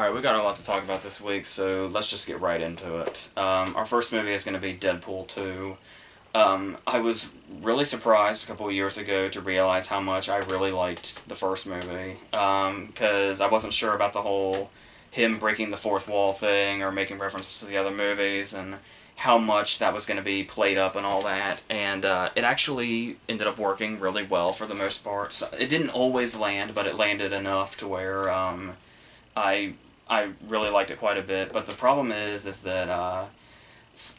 Alright, we got a lot to talk about this week, so let's just get right into it. Our first movie is going to be Deadpool 2. I was really surprised a couple of years ago to realize how much I really liked the first movie, because I wasn't sure about the whole him breaking the fourth wall thing or making references to the other movies and how much that was going to be played up and all that, and it actually ended up working really well for the most part. So it didn't always land, but it landed enough to where I I really liked it quite a bit. But the problem is that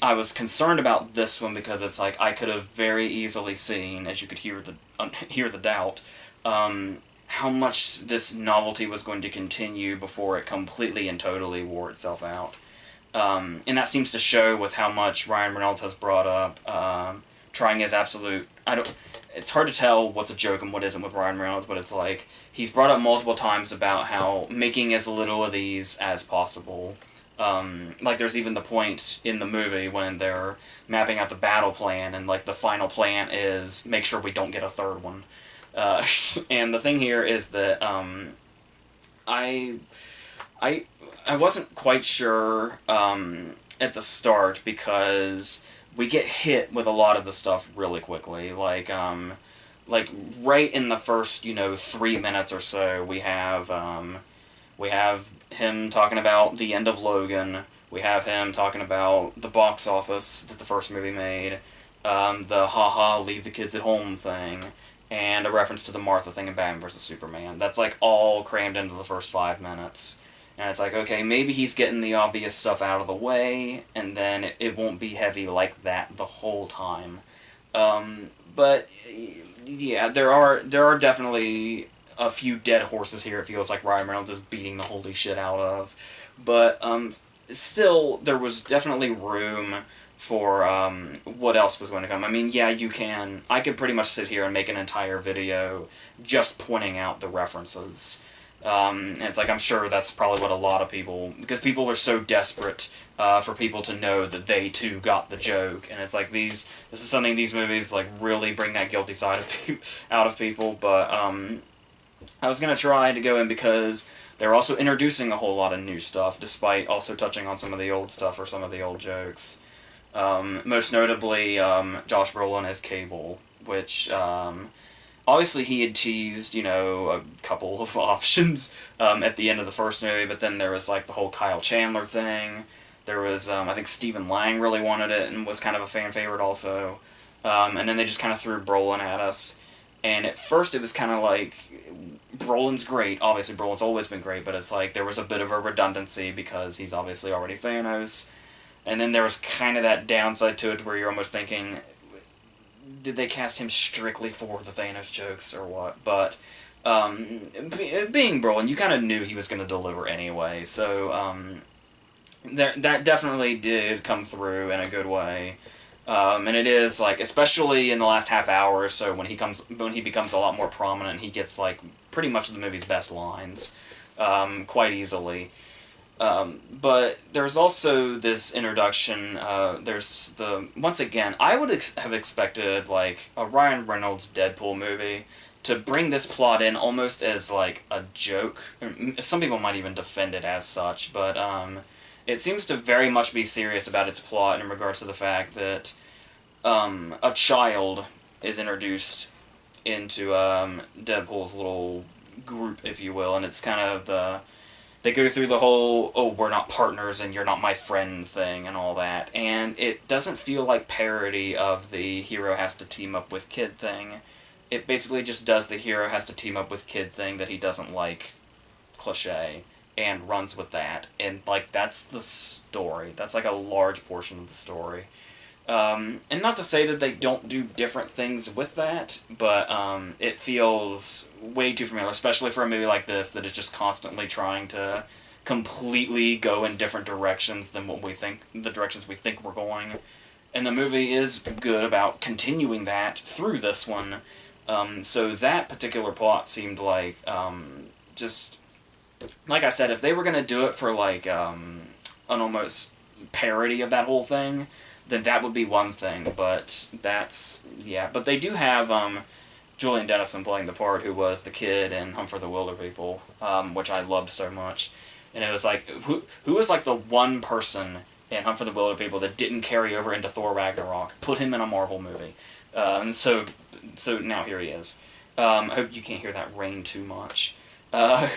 I was concerned about this one because it's like I could have very easily seen, as you could hear the doubt, how much this novelty was going to continue before it completely and totally wore itself out. And that seems to show with how much Ryan Reynolds has brought up trying his absolute. It's hard to tell what's a joke and what isn't with Ryan Reynolds, but it's like he's brought up multiple times about how making as little of these as possible. Like there's even the point in the movie when they're mapping out the battle plan, and like the final plan is make sure we don't get a third one. And the thing here is that I I I wasn't quite sure at the start because we get hit with a lot of the stuff really quickly. Like right in the first 3 minutes or so, we have him talking about the end of Logan. We have him talking about the box office that the first movie made, the haha leave the kids at home thing, and a reference to the Martha thing in Batman vs Superman. That's like all crammed into the first 5 minutes. And it's like, okay, maybe he's getting the obvious stuff out of the way, and then it won't be heavy like that the whole time. But yeah, there are definitely a few dead horses here. It feels like Ryan Reynolds is beating the holy shit out of, but still, there was definitely room for what else was going to come. I mean, yeah, you can. I could pretty much sit here and make an entire video just pointing out the references. And it's like, I'm sure that's probably what a lot of people, because people are so desperate for people to know that they too got the joke, and it's like this is something these movies like really bring that guilty side of out of people. But I was gonna try to go in because they're also introducing a whole lot of new stuff, despite also touching on some of the old stuff or some of the old jokes. Most notably, Josh Brolin as Cable, which obviously he had teased, a couple of options at the end of the first movie, but then there was like the whole Kyle Chandler thing. There was, I think Stephen Lang really wanted it and was kind of a fan favorite also. And then they just kind of threw Brolin at us. And at first it was kind of like, Brolin's great. Obviously Brolin's always been great, but it's like there was a bit of a redundancy because he's obviously already Thanos. And then there was kind of that downside to it where you're almost thinking, did they cast him strictly for the Thanos jokes or what? But being Brolin, you kind of knew he was going to deliver anyway. So that definitely did come through in a good way. And it is like, especially in the last half hour or so, when he becomes a lot more prominent, he gets like pretty much the movie's best lines quite easily. But there's also this introduction, once again, I would have expected, like, a Ryan Reynolds Deadpool movie to bring this plot in almost as, like, a joke. Some people might even defend it as such, but, it seems to very much be serious about its plot in regards to the fact that, a child is introduced into, Deadpool's little group, if you will, and it's kind of they go through the whole, oh, we're not partners and you're not my friend thing and all that. And it doesn't feel like parody of the hero has to team up with kid thing. It basically just does the hero has to team up with kid thing that he doesn't like cliche and runs with that. And, like, that's the story. That's, like, a large portion of the story. And not to say that they don't do different things with that, but it feels way too familiar, especially for a movie like this that is just constantly trying to completely go in different directions than the directions we think we're going. And the movie is good about continuing that through this one. So that particular plot seemed like, just, like I said, if they were going to do it for like an almost parody of that whole thing, then that would be one thing, but yeah. But they do have Julian Dennison playing the part, who was the kid in Hunt for the Wilder People, which I loved so much. And it was like, who was like the one person in Hunt for the Wilder People that didn't carry over into Thor Ragnarok? Put him in a Marvel movie. And so now here he is. I hope you can't hear that rain too much. And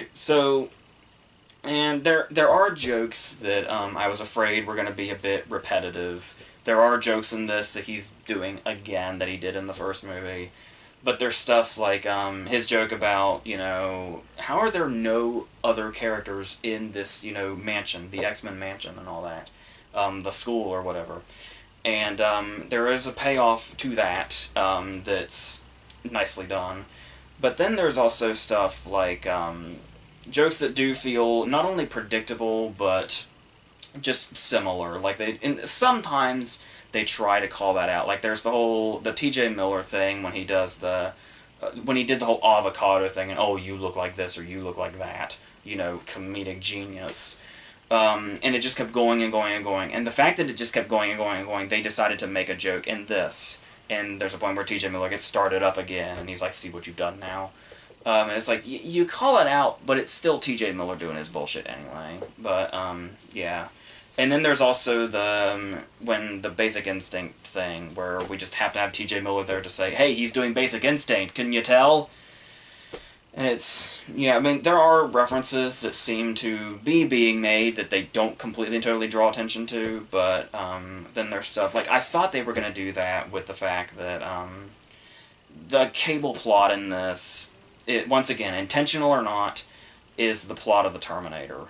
there are jokes that I was afraid were going to be a bit repetitive. There are jokes in this that he's doing again that he did in the first movie. But there's stuff like his joke about, how are there no other characters in this, mansion, the X-Men mansion and all that, the school or whatever. And there is a payoff to that that's nicely done. But then there's also stuff like jokes that do feel not only predictable, but just similar. Like sometimes they try to call that out. Like there's the T.J. Miller thing when he does when he did the whole avocado thing, and oh, you look like this or you look like that, comedic genius. And it just kept going and going and going. And the fact that it just kept going and going and going, they decided to make a joke in this. And there's a point where T.J. Miller gets started up again, and he's like, see what you've done now. And it's like, you call it out, but it's still T.J. Miller doing his bullshit anyway. But, yeah. And then there's also when the Basic Instinct thing, where we just have to have T.J. Miller there to say, hey, he's doing Basic Instinct, can you tell? And it's, yeah, I mean, there are references that seem to be being made that they don't completely and totally draw attention to, but then there's stuff, like, I thought they were going to do that with the fact that the Cable plot in this, once again, intentional or not, is the plot of the Terminator.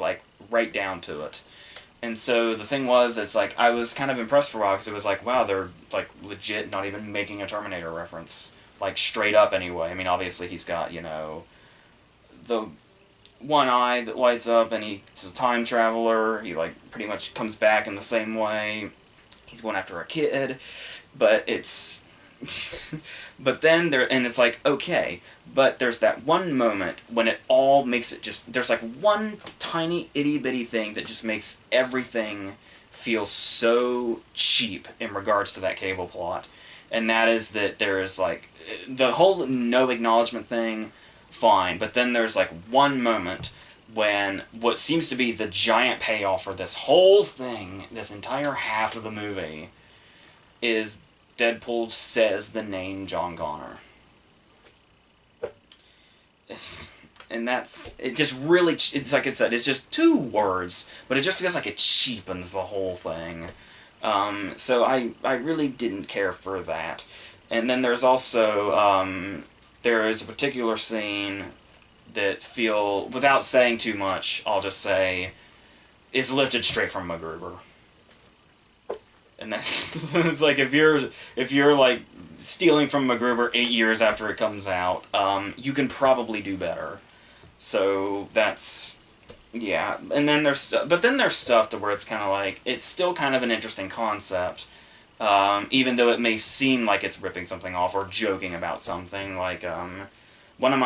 Like, right down to it. And so the thing was, it's like, I was kind of impressed for a while, because it was like, wow, they're, like, legit not even making a Terminator reference. Like, straight up anyway. I mean, obviously he's got, the one eye that lights up, and he's a time traveler. He, like, pretty much comes back in the same way. He's going after a kid. But it's... but then and it's like, okay, but there's that one moment when it all makes it just... There's, like, one tiny itty-bitty thing that just makes everything feel so cheap in regards to that Cable plot. And that is that there is, like, the whole no acknowledgement thing, fine, but then there's, like, one moment when what seems to be the giant payoff for this whole thing, this entire half of the movie, is Deadpool says the name John Connor. And it just really, it's like I said, it's just 2 words, but it just feels like it cheapens the whole thing. So I really didn't care for that. And then there's also, there is a particular scene that without saying too much, I'll just say, is lifted straight from MacGruber. And that's, it's like, if you're like, stealing from MacGruber 8 years after it comes out, you can probably do better. So that's... Yeah, and then there's stuff to where it's kind of like, it's still kind of an interesting concept, even though it may seem like it's ripping something off or joking about something. Like, one of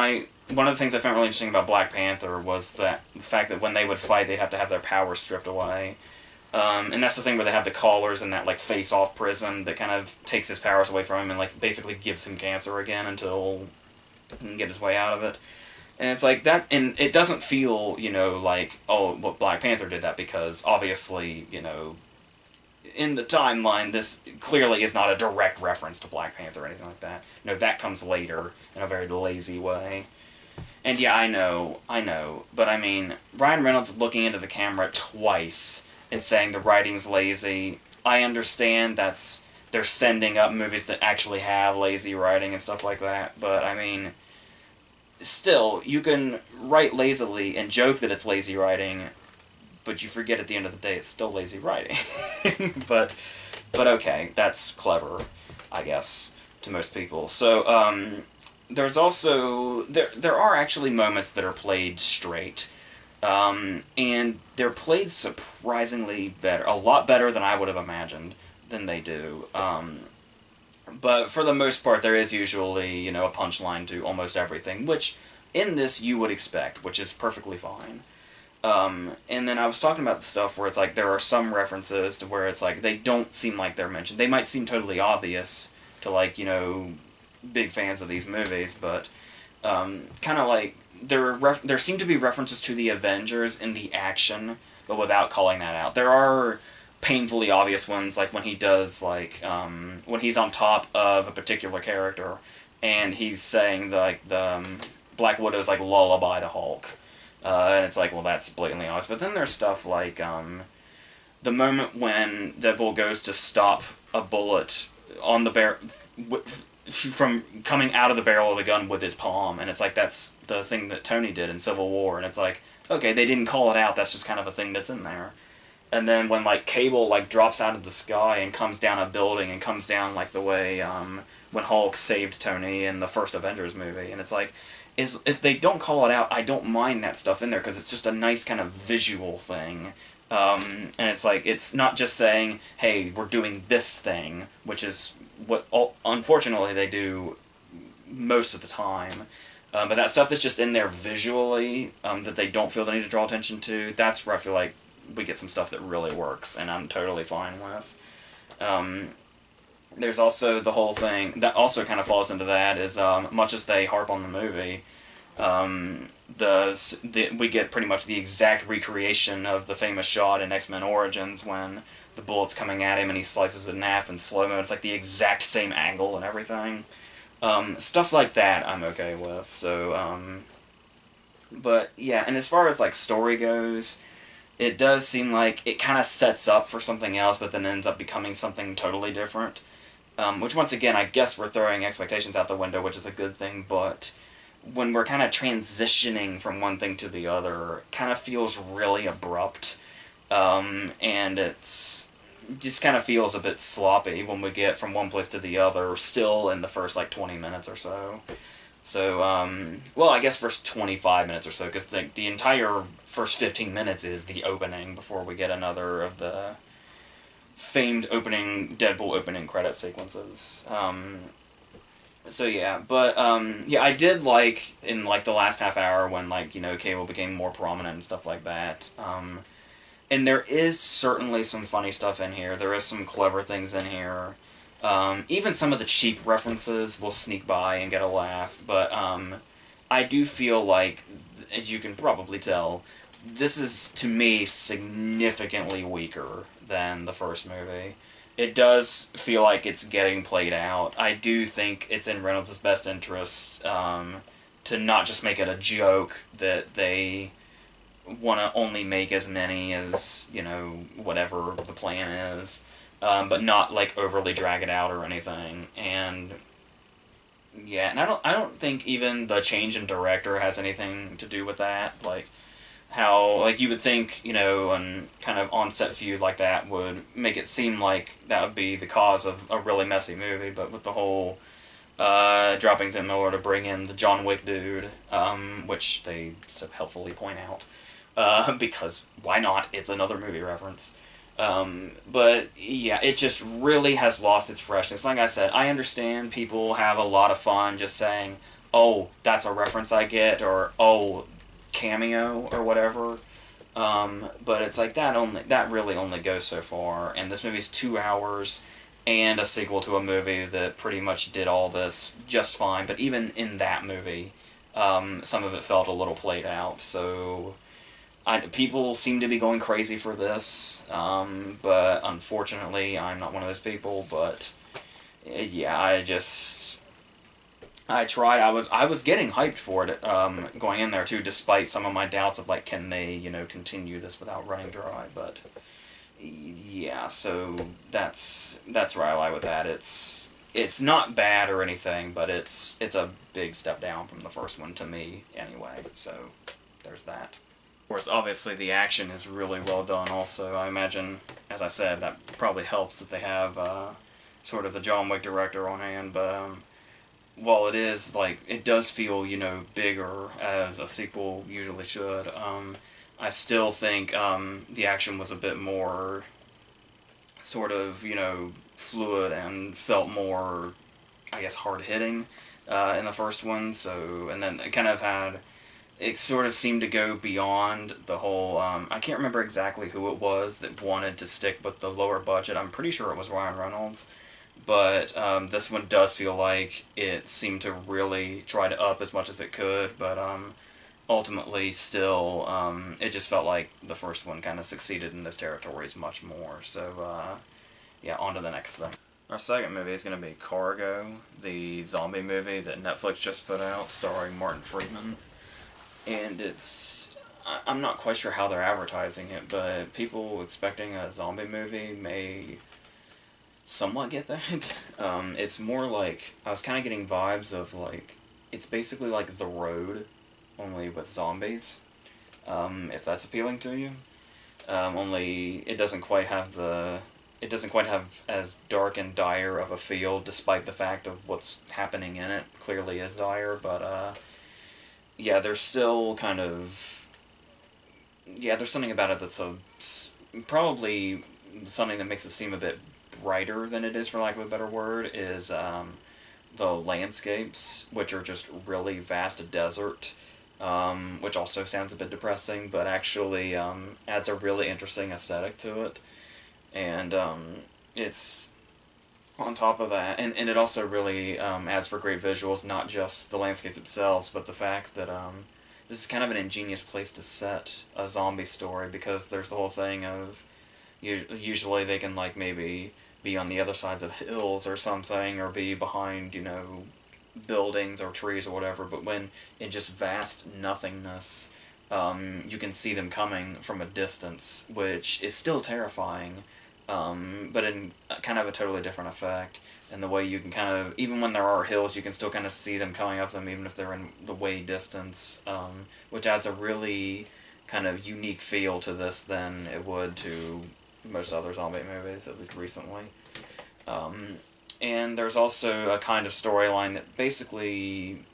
the things I found really interesting about Black Panther was the fact that when they would fight, they'd have to have their powers stripped away. And that's the thing where they have the collars in that, like, face-off prison that kind of takes his powers away from him and, like, basically gives him cancer again until he can get his way out of it. And it's like that, and it doesn't feel, like, oh, well, Black Panther did that, because obviously, in the timeline, this clearly is not a direct reference to Black Panther or anything like that. That comes later in a very lazy way. And yeah, I know, but I mean, Ryan Reynolds looking into the camera twice and saying the writing's lazy, I understand they're sending up movies that actually have lazy writing and stuff like that, but I mean... Still, you can write lazily and joke that it's lazy writing, but you forget at the end of the day it's still lazy writing. but okay, that's clever, I guess, to most people. So, there's also... There are actually moments that are played straight, and they're played surprisingly better, a lot better than I would have imagined than they do. But for the most part, there is usually, a punchline to almost everything, which in this you would expect, which is perfectly fine. And then I was talking about the stuff where it's like there are some references to where it's like they don't seem like they're mentioned. They might seem totally obvious to, like, big fans of these movies, but kind of like there seem to be references to the Avengers in the action, but without calling that out. There are painfully obvious ones, like when he does, like, when he's on top of a particular character, and he's saying, the Black Widow's, like, lullaby to Hulk. And it's like, well, that's blatantly obvious. But then there's stuff like, the moment when Deadpool goes to stop a bullet on the from coming out of the barrel of the gun with his palm, and it's like, that's the thing that Tony did in Civil War, and it's like, okay, they didn't call it out, that's just kind of a thing that's in there. And then when, like, Cable, like, drops out of the sky and comes down a building and comes down, like, the way, when Hulk saved Tony in the first Avengers movie, and it's like, if they don't call it out, I don't mind that stuff in there, because it's just a nice kind of visual thing. And it's like, it's not just saying, hey, we're doing this thing, which is what, unfortunately, they do most of the time. But that stuff that's just in there visually, that they don't feel the need to draw attention to, that's where I feel like we get some stuff that really works, and I'm totally fine with. There's also the whole thing that also kind of falls into that is, much as they harp on the movie, we get pretty much the exact recreation of the famous shot in X-Men Origins when the bullet's coming at him and he slices it in half in slow-mo. It's like the exact same angle and everything. Stuff like that I'm okay with. So, but yeah, and as far as, like, story goes, it does seem like it kind of sets up for something else, but then ends up becoming something totally different. Which, once again, I guess we're throwing expectations out the window, which is a good thing, but when we're kind of transitioning from one thing to the other, it kind of feels really abrupt. And it's just kind of feels a bit sloppy when we get from one place to the other, still in the first, like, 20 minutes or so. So, well, I guess first 25 minutes or so, because the entire first 15 minutes is the opening before we get another of the famed Deadpool opening credit sequences. So yeah, but, yeah, I did like, in, like, the last half hour when, like, you know, Cable became more prominent and stuff like that. And there is certainly some funny stuff in here. There is some clever things in here. Even some of the cheap references will sneak by and get a laugh, but I do feel like, as you can probably tell, this is, to me, significantly weaker than the first movie. It does feel like it's getting played out. I do think it's in Reynolds' best interest to not just make it a joke that they want to only make as many as, you know, whatever the plan is. But not, like, overly drag it out or anything. And yeah, and I don't think even the change in director has anything to do with that. Like, how, like, you would think, you know, and kind of on-set feud like that would make it seem like that would be the cause of a really messy movie, but with the whole dropping Tim Miller to bring in the John Wick dude, which they so helpfully point out, because why not? It's another movie reference. But yeah, it just really has lost its freshness. Like I said, I understand people have a lot of fun just saying, oh, that's a reference I get, or oh, cameo, or whatever. But it's like, that really only goes so far, and this movie's 2 hours, and a sequel to a movie that pretty much did all this just fine, but even in that movie, some of it felt a little played out, so people seem to be going crazy for this, but unfortunately, I'm not one of those people, but yeah, I tried. I was getting hyped for it, going in there too, despite some of my doubts of, like, can they, you know, continue this without running dry, but yeah, so that's where I lie with that. It's not bad or anything, but it's a big step down from the first one to me anyway, so there's that. Of course, obviously the action is really well done also. I imagine, as I said, that probably helps that they have sort of the John Wick director on hand, but while it is, like, it does feel, you know, bigger, as a sequel usually should, I still think the action was a bit more sort of, you know, fluid and felt more, I guess, hard-hitting in the first one, so, and then it kind of had, it sort of seemed to go beyond the whole, I can't remember exactly who it was that wanted to stick with the lower budget. I'm pretty sure it was Ryan Reynolds, but this one does feel like it seemed to really try to up as much as it could, but ultimately still, it just felt like the first one kind of succeeded in those territories much more. So, yeah, on to the next thing. Our second movie is going to be Cargo, the zombie movie that Netflix just put out, starring Martin Freeman. And I'm not quite sure how they're advertising it, but people expecting a zombie movie may somewhat get that. It's more like, I was kind of getting vibes of like, it's basically like The Road, only with zombies, if that's appealing to you. Only it doesn't quite have as dark and dire of a feel, despite the fact of what's happening in it clearly is dire, but yeah, there's still kind of, yeah, there's something about it that's probably something that makes it seem a bit brighter than it is, for lack of a better word, is the landscapes, which are just really vast desert, which also sounds a bit depressing, but actually adds a really interesting aesthetic to it. And it's on top of that, and it also really adds for great visuals, not just the landscapes themselves, but the fact that this is kind of an ingenious place to set a zombie story, because there's the whole thing of usually they can like maybe be on the other sides of hills or something, or be behind, buildings or trees or whatever, but when in just vast nothingness, you can see them coming from a distance, which is still terrifying, but in kind of a totally different effect. And the way you can kind of, even when there are hills, you can still kind of see them coming up them, even if they're in the way distance, which adds a really kind of unique feel to this than it would to most other zombie movies, at least recently. And there's also a kind of storyline that basically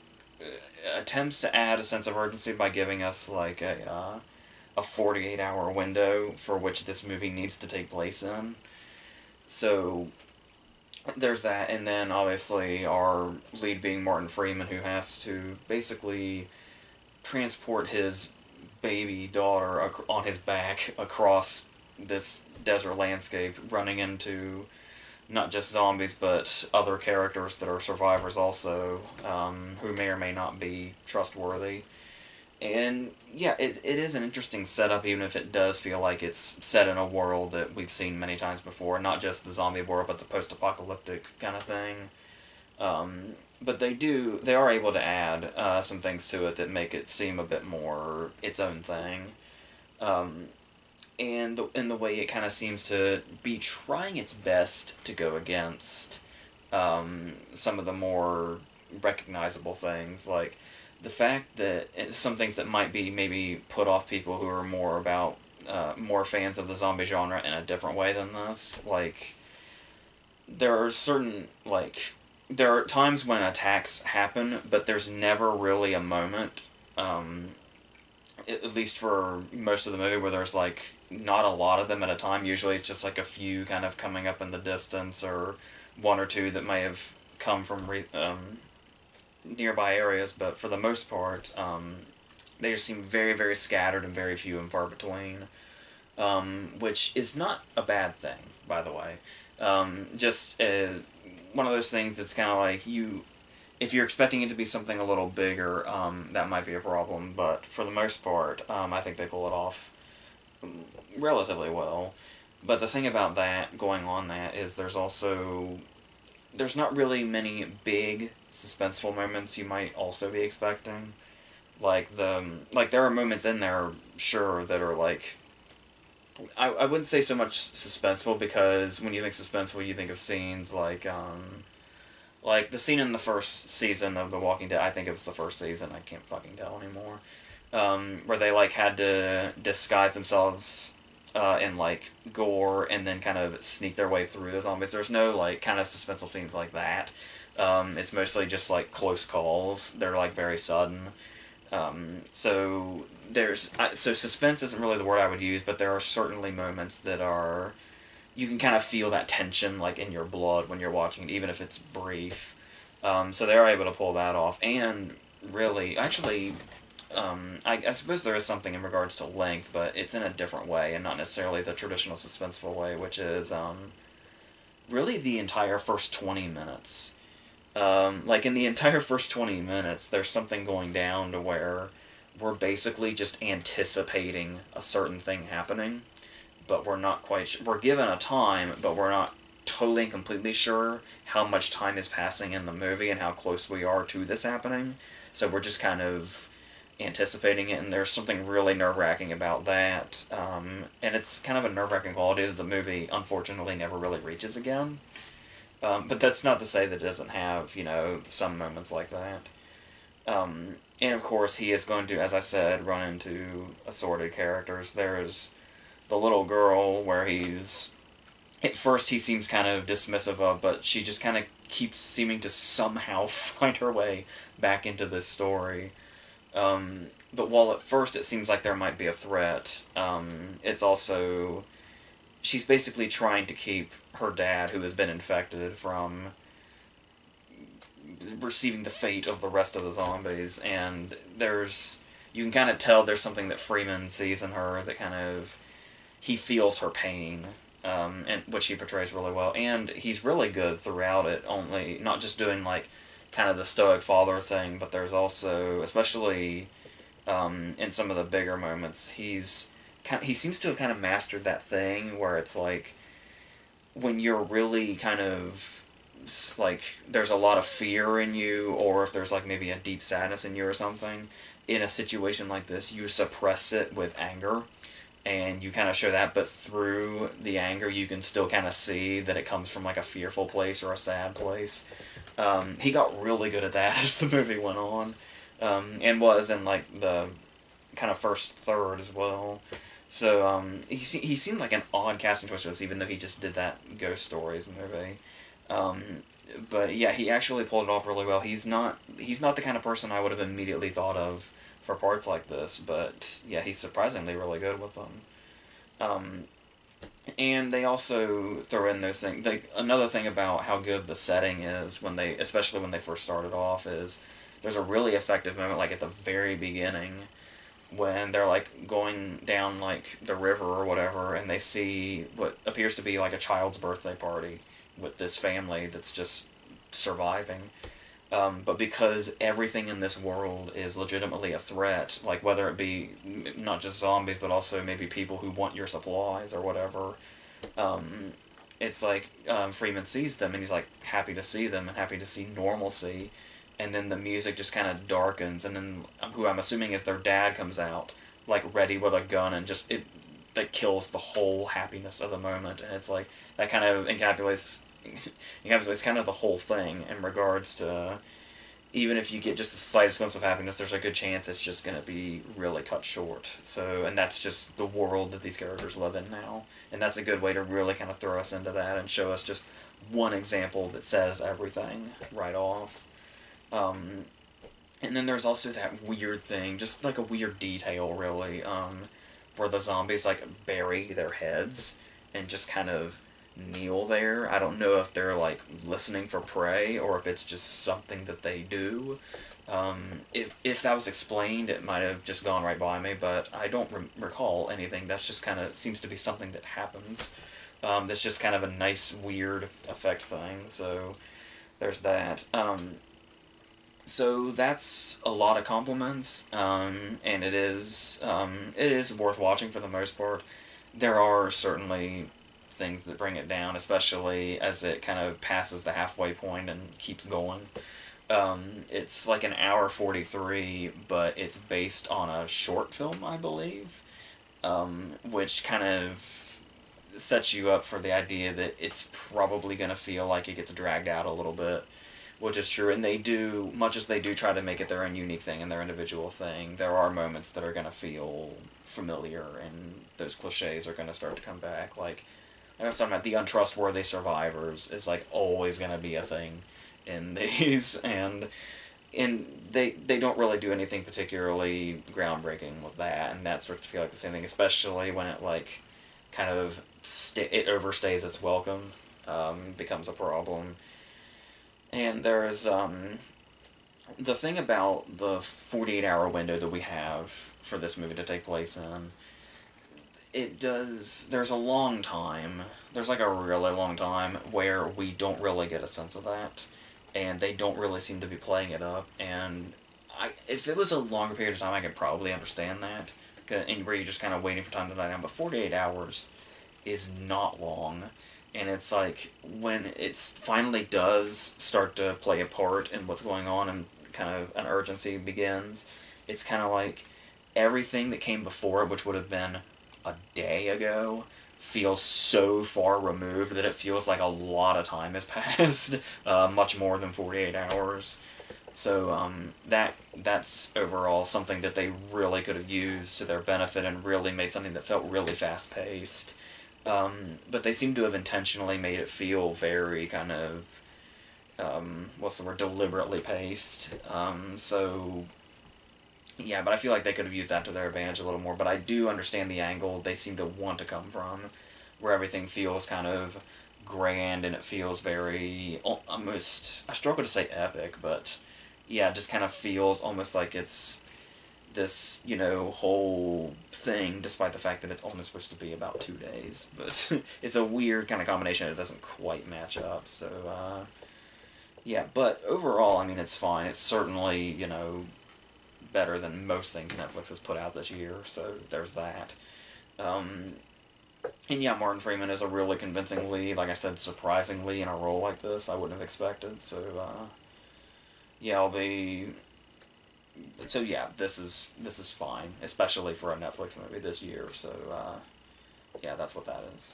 attempts to add a sense of urgency by giving us like a 48-hour window for which this movie needs to take place in. So there's that, and then obviously our lead being Martin Freeman, who has to basically transport his baby daughter on his back across this desert landscape, running into not just zombies, but other characters that are survivors also, who may or may not be trustworthy. And yeah, it is an interesting setup, even if it does feel like it's set in a world that we've seen many times before, not just the zombie world, but the post-apocalyptic kind of thing. But they are able to add some things to it that make it seem a bit more its own thing. And in the way it kind of seems to be trying its best to go against some of the more recognizable things, like the fact that some things that might be maybe put off people who are more fans of the zombie genre in a different way than this. Like, there are there are times when attacks happen, but there's never really a moment, at least for most of the movie, where there's like not a lot of them at a time. Usually it's just like a few kind of coming up in the distance, or one or two that may have come from nearby areas, but for the most part, they just seem very, very scattered and very few and far between, which is not a bad thing, by the way. Just one of those things that's kind of like if you're expecting it to be something a little bigger, that might be a problem, but for the most part, I think they pull it off relatively well. But the thing about that, going on that, is there's not really many big suspenseful moments you might also be expecting. Like there are moments in there, sure, that are like, I wouldn't say so much suspenseful, because when you think suspenseful, you think of scenes like the scene in the first season of The Walking Dead. I think it was the first season. I can't fucking tell anymore. Where they like had to disguise themselves in like gore and then kind of sneak their way through the zombies. There's no like kind of suspenseful scenes like that. It's mostly just like close calls. They're like very sudden. So suspense isn't really the word I would use, but there are certainly moments that are, you can kind of feel that tension like in your blood when you're watching it, even if it's brief. So they're able to pull that off, and really, actually, I suppose there is something in regards to length, but it's in a different way, and not necessarily the traditional suspenseful way, which is really the entire first 20 minutes. Like, in the entire first 20 minutes, there's something going down to where we're basically just anticipating a certain thing happening, but we're not quite we're given a time, but we're not totally and completely sure how much time is passing in the movie and how close we are to this happening. So we're just kind of anticipating it, and there's something really nerve-wracking about that. And it's kind of a nerve-wracking quality that the movie, unfortunately, never really reaches again. But that's not to say that it doesn't have, some moments like that. And of course, he is going to, as I said, run into assorted characters. There's the little girl where he's... At first he seems kind of dismissive of, but she just kind of keeps seeming to somehow find her way back into this story. But while at first it seems like there might be a threat, it's also... She's basically trying to keep her dad, who has been infected, from receiving the fate of the rest of the zombies, and you can kind of tell there's something that Freeman sees in her that kind of, he feels her pain, and which he portrays really well, and he's really good throughout it, only, not just doing, like, kind of the stoic father thing, but there's also, especially in some of the bigger moments, he seems to have kind of mastered that thing where it's like, when you're really kind of, like, there's a lot of fear in you, or if there's, like, maybe a deep sadness in you or something, in a situation like this, you suppress it with anger, and you kind of show that, but through the anger, you can still kind of see that it comes from, like, a fearful place or a sad place. He got really good at that as the movie went on, and was in, like, the kind of first third as well. So, he seemed like an odd casting choice for this, even though he just did that Ghost Stories movie. But yeah, he actually pulled it off really well. He's not the kind of person I would have immediately thought of for parts like this, but yeah, he's surprisingly really good with them. And they also throw in those things. Another thing about how good the setting is, especially when they first started off, is there's a really effective moment, like at the very beginning, when they're, like, going down, like, the river or whatever, and they see what appears to be, like, a child's birthday party with this family that's just surviving. But because everything in this world is legitimately a threat, like, whether it be not just zombies, but also maybe people who want your supplies or whatever, it's like, Freeman sees them, and he's, like, happy to see them and happy to see normalcy. And then the music just kind of darkens, and then who I'm assuming is their dad comes out, like, ready with a gun, and just, that kills the whole happiness of the moment, and it's like, that kind of encapsulates kind of the whole thing in regards to, even if you get just the slightest glimpse of happiness, there's a good chance it's just going to be really cut short. So, and that's just the world that these characters live in now, and that's a good way to really kind of throw us into that and show us just one example that says everything right off. And then there's also that weird thing, just like a weird detail, really, where the zombies, like, bury their heads and just kind of kneel there. I don't know if they're, like, listening for prey or if it's just something that they do. If that was explained, it might have just gone right by me, but I don't recall anything. That's just kind of seems to be something that happens. That's just kind of a nice, weird effect thing, so there's that. So that's a lot of compliments, and it is worth watching for the most part. There are certainly things that bring it down, especially as it kind of passes the halfway point and keeps going. It's like an hour 43, but it's based on a short film, I believe, which kind of sets you up for the idea that it's probably going to feel like it gets dragged out a little bit. Which is true, and they do, much as they do try to make it their own unique thing and their individual thing, there are moments that are going to feel familiar, and those cliches are going to start to come back. Like I was talking about, the untrustworthy survivors is, like, always going to be a thing in these, and they don't really do anything particularly groundbreaking with that, and that starts to feel like the same thing, especially when it, like, kind of, it overstays its welcome, becomes a problem. And there's, the thing about the 48-hour window that we have for this movie to take place in, there's a long time, there's, like, a really long time where we don't really get a sense of that, and they don't really seem to be playing it up, and if it was a longer period of time, I could probably understand that, and where you're just kind of waiting for time to die down. But 48 hours is not long, and it's like when it finally does start to play a part in what's going on, and kind of an urgency begins. It's kind of like everything that came before it, which would have been a day ago, feels so far removed that it feels like a lot of time has passed, much more than 48 hours. So that's overall something that they really could have used to their benefit and really made something that felt really fast-paced. But they seem to have intentionally made it feel very kind of, what's the word, deliberately paced. So, yeah, but I feel like they could have used that to their advantage a little more. But I do understand the angle they seem to want to come from, where everything feels kind of grand and it feels very, almost, I struggle to say epic, but yeah, it just kind of feels almost like it's this, whole thing, despite the fact that it's only supposed to be about 2 days. But it's a weird kind of combination that doesn't quite match up, so, yeah, but overall, I mean, it's fine. It's certainly, better than most things Netflix has put out this year, so there's that. And yeah, Martin Freeman is a really convincing lead, like I said, surprisingly in a role like this, I wouldn't have expected, so, yeah, so yeah, this is fine, especially for a Netflix movie this year, so, yeah, that's what that is.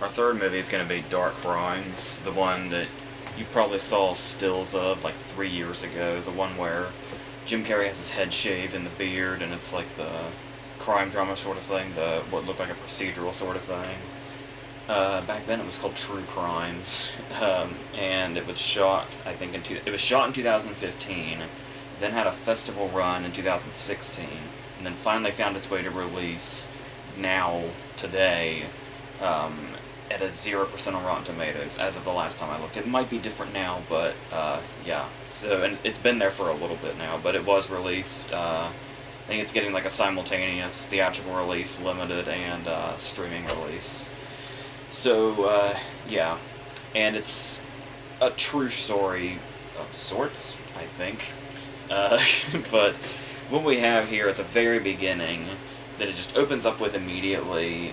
Our third movie is going to be Dark Crimes, the one that you probably saw stills of like 3 years ago, the one where Jim Carrey has his head shaved and the beard, and it's like the crime drama sort of thing, the what looked like a procedural sort of thing. Back then it was called True Crimes, and it was shot, I think, it was shot in 2015, then had a festival run in 2016, and then finally found its way to release now, today, at a 0% on Rotten Tomatoes, as of the last time I looked. It might be different now, but, yeah. So, and it's been there for a little bit now, but it was released, I think it's getting like a simultaneous theatrical release, limited, and, streaming release. So, yeah. And it's a true story of sorts, I think. But what we have here at the very beginning, that it just opens up with immediately,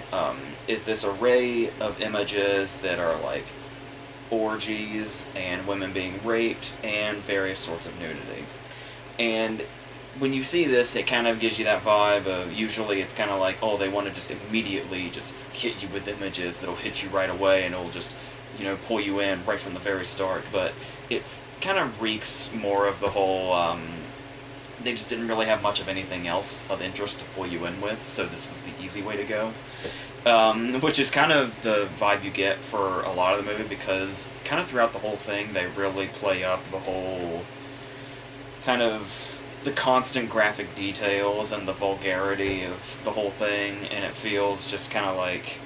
is this array of images that are like orgies and women being raped and various sorts of nudity. And when you see this, it kind of gives you that vibe of, usually it's kind of like, oh, they want to just immediately just hit you with images that'll hit you right away and it'll just, pull you in right from the very start. But it kind of reeks more of the whole, they just didn't really have much of anything else of interest to pull you in with, so this was the easy way to go. Which is kind of the vibe you get for a lot of the movie, because kind of throughout the whole thing, they really play up the whole, kind of, the constant graphic details and the vulgarity of the whole thing, and it feels just kind of like,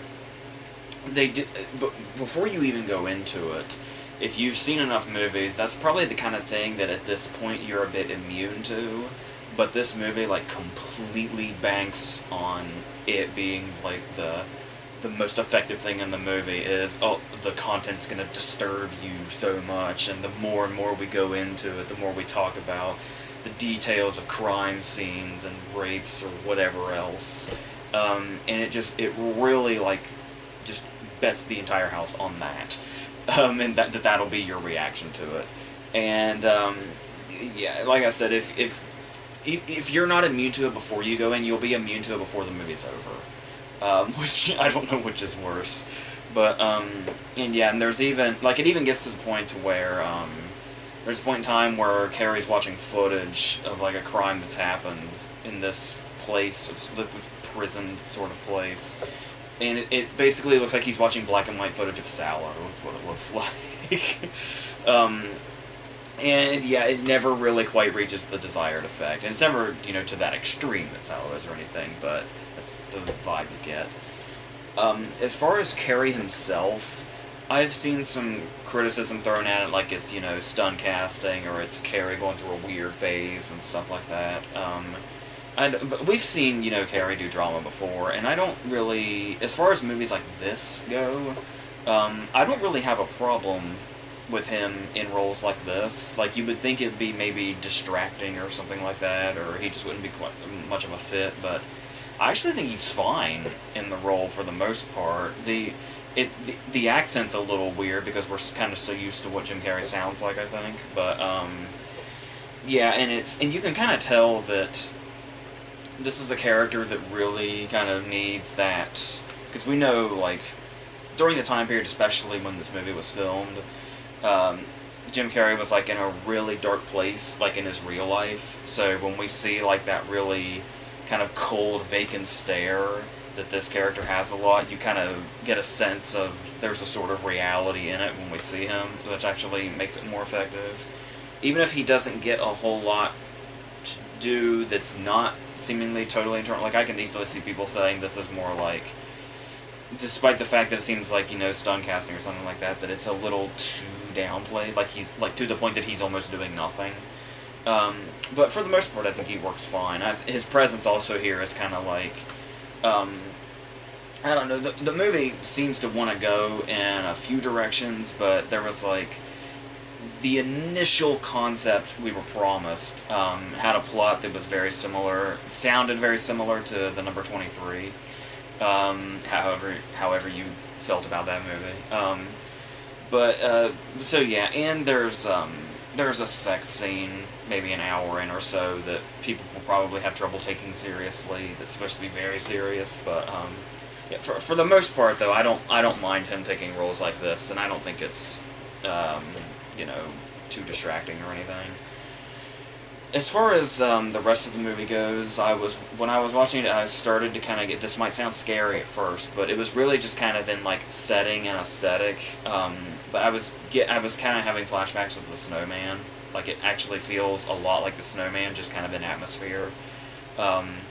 but before you even go into it, if you've seen enough movies, that's probably the kind of thing that at this point you're a bit immune to, but this movie, like, completely banks on it being, like, the most effective thing in the movie is, oh, the content's gonna disturb you so much, and the more and more we go into it, the more we talk about the details of crime scenes and rapes or whatever else, and it really, like, just bets the entire house on that. And that'll be your reaction to it. And, yeah, like I said, if you're not immune to it before you go in, you'll be immune to it before the movie's over. Which, I don't know which is worse. But, and yeah, and there's even, like, it even gets to the point to where, there's a point in time where Carrie's watching footage of, like, a crime that's happened in this place, this prison sort of place. And it basically looks like he's watching black and white footage of Sallow, is what it looks like. And yeah, it never really quite reaches the desired effect. And it's never, to that extreme that Sallow is or anything, but that's the vibe you get. As far as Carrey himself, I've seen some criticism thrown at it, like it's, stunt casting, or it's Carrey going through a weird phase and stuff like that. But we've seen, Carrey do drama before, and I don't really, as far as movies like this go, I don't really have a problem with him in roles like this. Like, you would think it'd be maybe distracting or something like that, or he just wouldn't be quite much of a fit, but I actually think he's fine in the role for the most part. The accent's a little weird because we're kind of so used to what Jim Carrey sounds like, I think, but yeah, and you can kind of tell that this is a character that really kind of needs that, because we know, like, during the time period, especially when this movie was filmed, Jim Carrey was, like, in a really dark place, like, in his real life. So when we see, like, that really kind of cold, vacant stare that this character has a lot, you kind of get a sense of there's a sort of reality in it when we see him, which actually makes it more effective. Even if he doesn't get a whole lot to do that's not seemingly totally internal, like, I can easily see people saying this is more like, despite the fact that it seems like, stun casting or something like that, that it's a little too downplayed, like he's, like, to the point that he's almost doing nothing. But for the most part, I think he works fine. His presence also here is kind of like, I don't know, the movie seems to want to go in a few directions, but there was, like, the initial concept we were promised had a plot that was very similar, sounded very similar to the number 23, however you felt about that movie. So yeah, and there's a sex scene, maybe an hour in or so, that people will probably have trouble taking seriously, that's supposed to be very serious, but, yeah, for the most part, though, I don't mind him taking roles like this, and I don't think it's, too distracting or anything. As far as the rest of the movie goes, when I was watching it, I started to kind of get, this might sound scary at first, but it was really just kind of in, like, setting and aesthetic, but I was kind of having flashbacks of the Snowman. Like, it actually feels a lot like the Snowman, just kind of in atmosphere.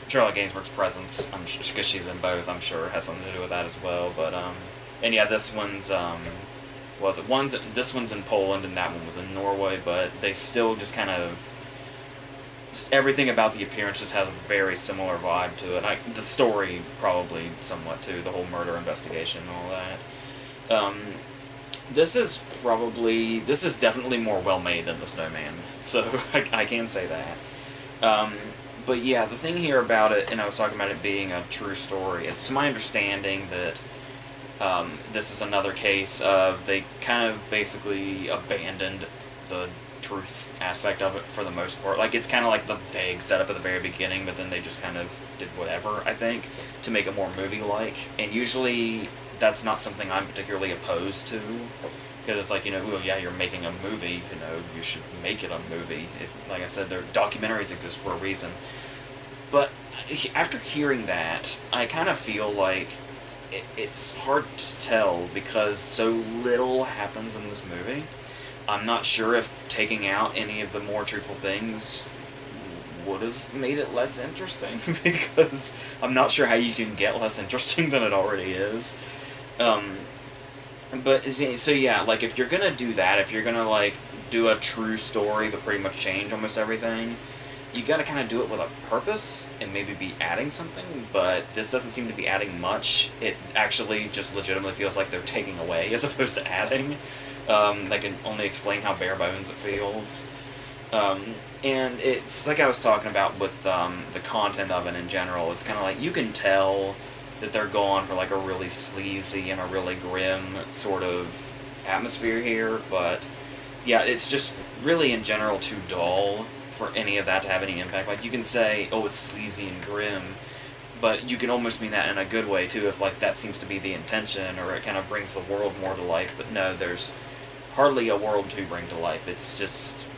Charlotte Gainsbourg's presence, because she's in both, I'm sure has something to do with that as well. But and yeah, this one's this one's in Poland and that one was in Norway, but they still just kind of, just everything about the appearance just has a very similar vibe to it. The story probably somewhat too, the whole murder investigation and all that. This is definitely more well made than the Snowman, so I can say that. But yeah, the thing here about it, and I was talking about it being a true story, it's to my understanding that this is another case of they kind of basically abandoned the truth aspect of it for the most part. Like, it's kind of like the vague setup at the very beginning, but then they just kind of did whatever, I think, to make it more movie-like. And usually that's not something I'm particularly opposed to, because it's like, well, yeah, you're making a movie, you should make it a movie. Like I said, documentaries exist for a reason. But after hearing that, I kind of feel like it's hard to tell because so little happens in this movie. I'm not sure if taking out any of the more truthful things would have made it less interesting, because I'm not sure how you can get less interesting than it already is. But, so yeah, like, if you're gonna do that, if you're gonna, like, do a true story but pretty much change almost everything, you gotta kind of do it with a purpose and maybe be adding something, but this doesn't seem to be adding much. It actually just legitimately feels like they're taking away as opposed to adding. They can only explain how bare bones it feels. And it's like I was talking about with the content of it in general, it's kind of like you can tell that they're going for like a really sleazy and a really grim sort of atmosphere here, but yeah, it's just really in general too dull for any of that to have any impact. Like, you can say, oh, it's sleazy and grim, but you can almost mean that in a good way too, if like that seems to be the intention, or it kind of brings the world more to life. But no, there's hardly a world to bring to life. It's just,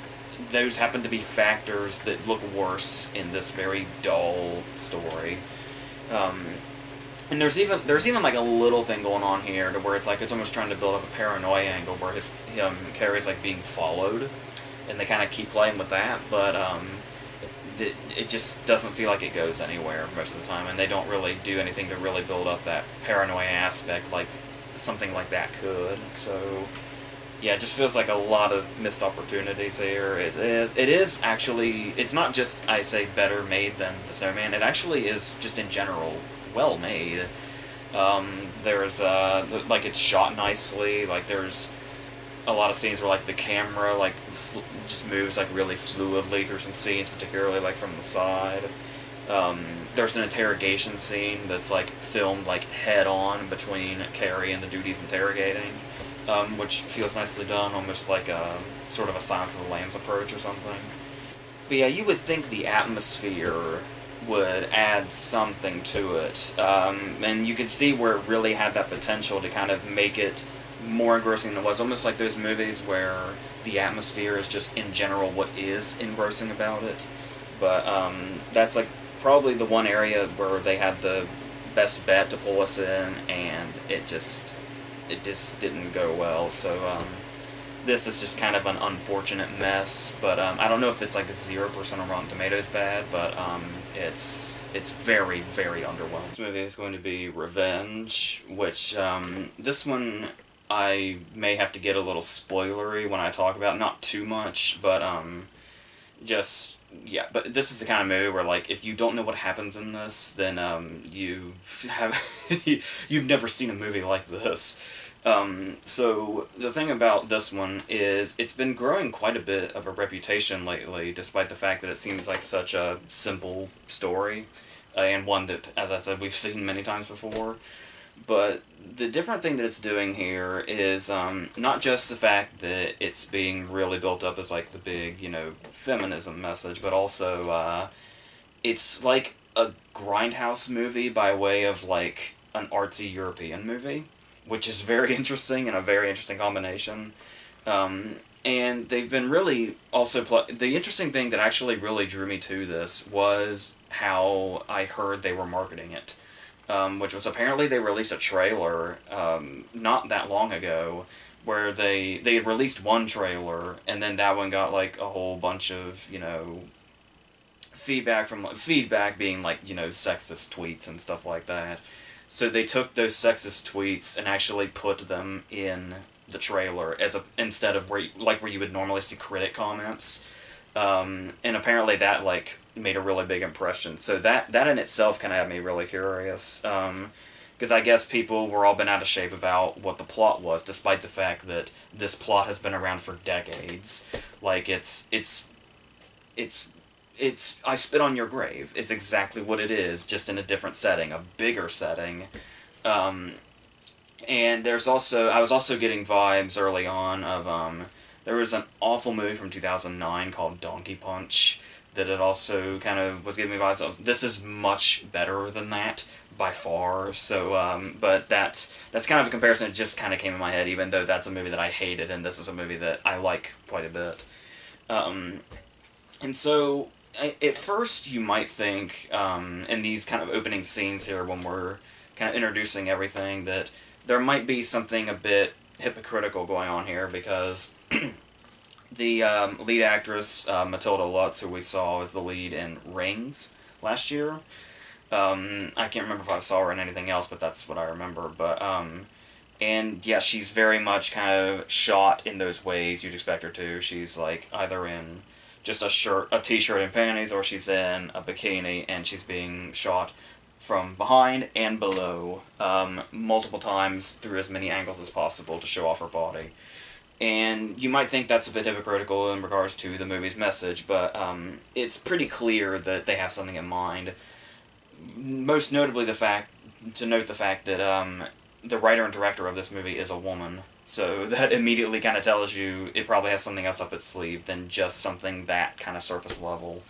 those happen to be factors that look worse in this very dull story. And there's even like a little thing going on here to where it's like it's almost trying to build up a paranoia angle where Carrie's like being followed, and they kind of keep playing with that, but it just doesn't feel like it goes anywhere most of the time, and they don't really do anything to really build up that paranoia aspect like something like that could. So yeah, it just feels like a lot of missed opportunities here. It is actually, it's not just, I say, better made than The Snowman, it actually is just in general well made. There's like, it's shot nicely, like there's a lot of scenes where like the camera like just moves like really fluidly through some scenes, particularly like from the side. Um, there's an interrogation scene that's like filmed like head on between Carrie and the duties interrogating, which feels nicely done, almost like a sort of a Silence of the Lambs approach or something. But yeah, you would think the atmosphere would add something to it, and you could see where it really had that potential to kind of make it more engrossing than it was. Almost like those movies where the atmosphere is just in general what is engrossing about it. But that's like probably the one area where they had the best bet to pull us in, and it just didn't go well. So this is just kind of an unfortunate mess. But I don't know if it's like 0% on Rotten Tomatoes bad, but it's very very underwhelming. This movie is going to be Revenge, which this one I may have to get a little spoilery when I talk about, not too much, but just yeah. But this is the kind of movie where like if you don't know what happens in this, then you have you've never seen a movie like this. So the thing about this one is it's been growing quite a bit of a reputation lately, despite the fact that it seems like such a simple story, and one that, as I said, we've seen many times before. But the different thing that it's doing here is not just the fact that it's being really built up as like the big, feminism message, but also it's like a grindhouse movie by way of like an artsy European movie, which is very interesting and a very interesting combination. And they've been really also the interesting thing that actually really drew me to this was how I heard they were marketing it. Which was apparently they released a trailer not that long ago where they had released one trailer, and then that one got like a whole bunch of feedback being like sexist tweets and stuff like that. So they took those sexist tweets and actually put them in the trailer instead of where you would normally see critic comments. And apparently that like made a really big impression. So that in itself kind of had me really curious. Because I guess people were all been out of shape about what the plot was, despite the fact that this plot has been around for decades. Like it's I Spit on Your Grave. It's exactly what it is, just in a different setting, a bigger setting. And I was also getting vibes early on of there was an awful movie from 2009 called Donkey Punch that it also kind of was giving me vibes of. This is much better than that by far. So, but that's kind of a comparison that just kind of came in my head, even though that's a movie that I hated, and this is a movie that I like quite a bit. And so, at first you might think, in these kind of opening scenes here, when we're kind of introducing everything, that there might be something a bit hypocritical going on here, because the lead actress, Matilda Lutz, who we saw as the lead in Rings last year, I can't remember if I saw her in anything else, but that's what I remember. But and yeah, she's very much kind of shot in those ways you'd expect her to. She's like either in just a t-shirt and panties, or she's in a bikini, and she's being shot from behind and below, multiple times through as many angles as possible to show off her body. And you might think that's a bit hypocritical in regards to the movie's message, but it's pretty clear that they have something in mind. Most notably the fact that the writer and director of this movie is a woman. So that immediately kind of tells you it probably has something else up its sleeve than just something that kind of surface level.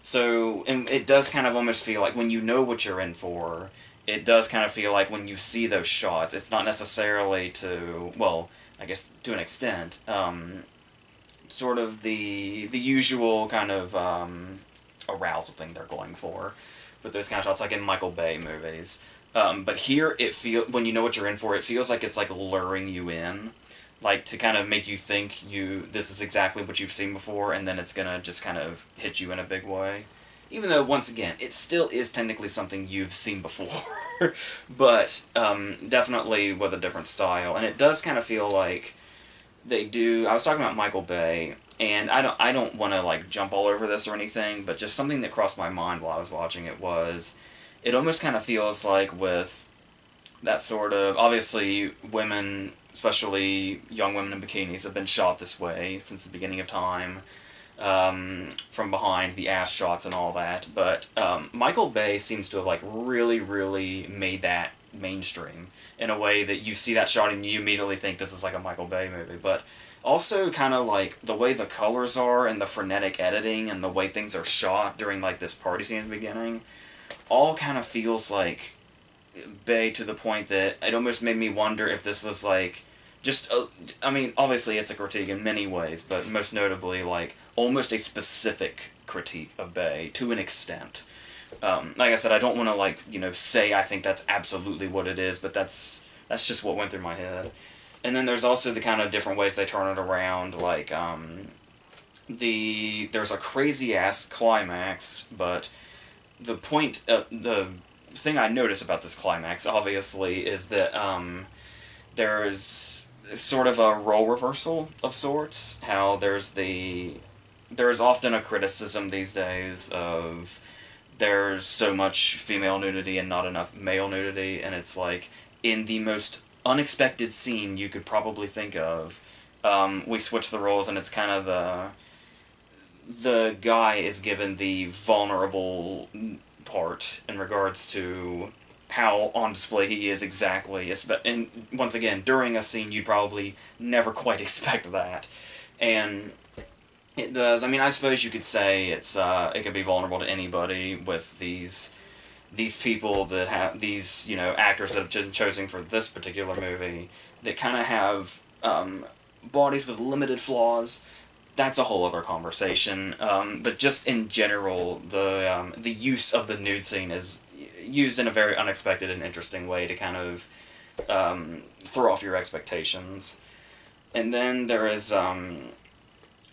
So, and it does kind of almost feel like when you know what you're in for, it does kind of feel like when you see those shots, it's not necessarily to, well, I guess to an extent, sort of the usual kind of arousal thing they're going for. But those kind of shots, like in Michael Bay movies. But here, when you know what you're in for, it feels like it's like luring you in, like to kind of make you think this is exactly what you've seen before, and then it's gonna just kind of hit you in a big way. Even though, once again, it still is technically something you've seen before, but definitely with a different style. And it does kind of feel like they do. I was talking about Michael Bay, and I don't want to like jump all over this or anything, but just something that crossed my mind while I was watching it was, it almost kind of feels like with that sort of, obviously women especially young women in bikinis, have been shot this way since the beginning of time. From behind, the ass shots and all that. But Michael Bay seems to have like really, really made that mainstream in a way that you see that shot and you immediately think this is like a Michael Bay movie. But also kind of like the way the colors are and the frenetic editing and the way things are shot during like this party scene at the beginning, all kind of feels like Bay to the point that it almost made me wonder if this was like just I mean, obviously it's a critique in many ways, but most notably like almost a specific critique of Bay to an extent. Like I said, I don't want to like say I think that's absolutely what it is, but that's just what went through my head. And then there's also the kind of different ways they turn it around, like there's a crazy ass climax, but the thing I notice about this climax, obviously, is that there's sort of a role reversal of sorts. How there's often a criticism these days of there's so much female nudity and not enough male nudity, and it's like in the most unexpected scene you could probably think of, we switch the roles, and it's kind of the guy is given the vulnerable part in regards to how on display he is exactly. And once again, during a scene, you'd probably never quite expect that. And it does. I mean, I suppose you could say it could be vulnerable to anybody with these people that have these actors that have been chosen for this particular movie that kind of have bodies with limited flaws. That's a whole other conversation. But just in general, the use of the nude scene is used in a very unexpected and interesting way to kind of throw off your expectations. And then there is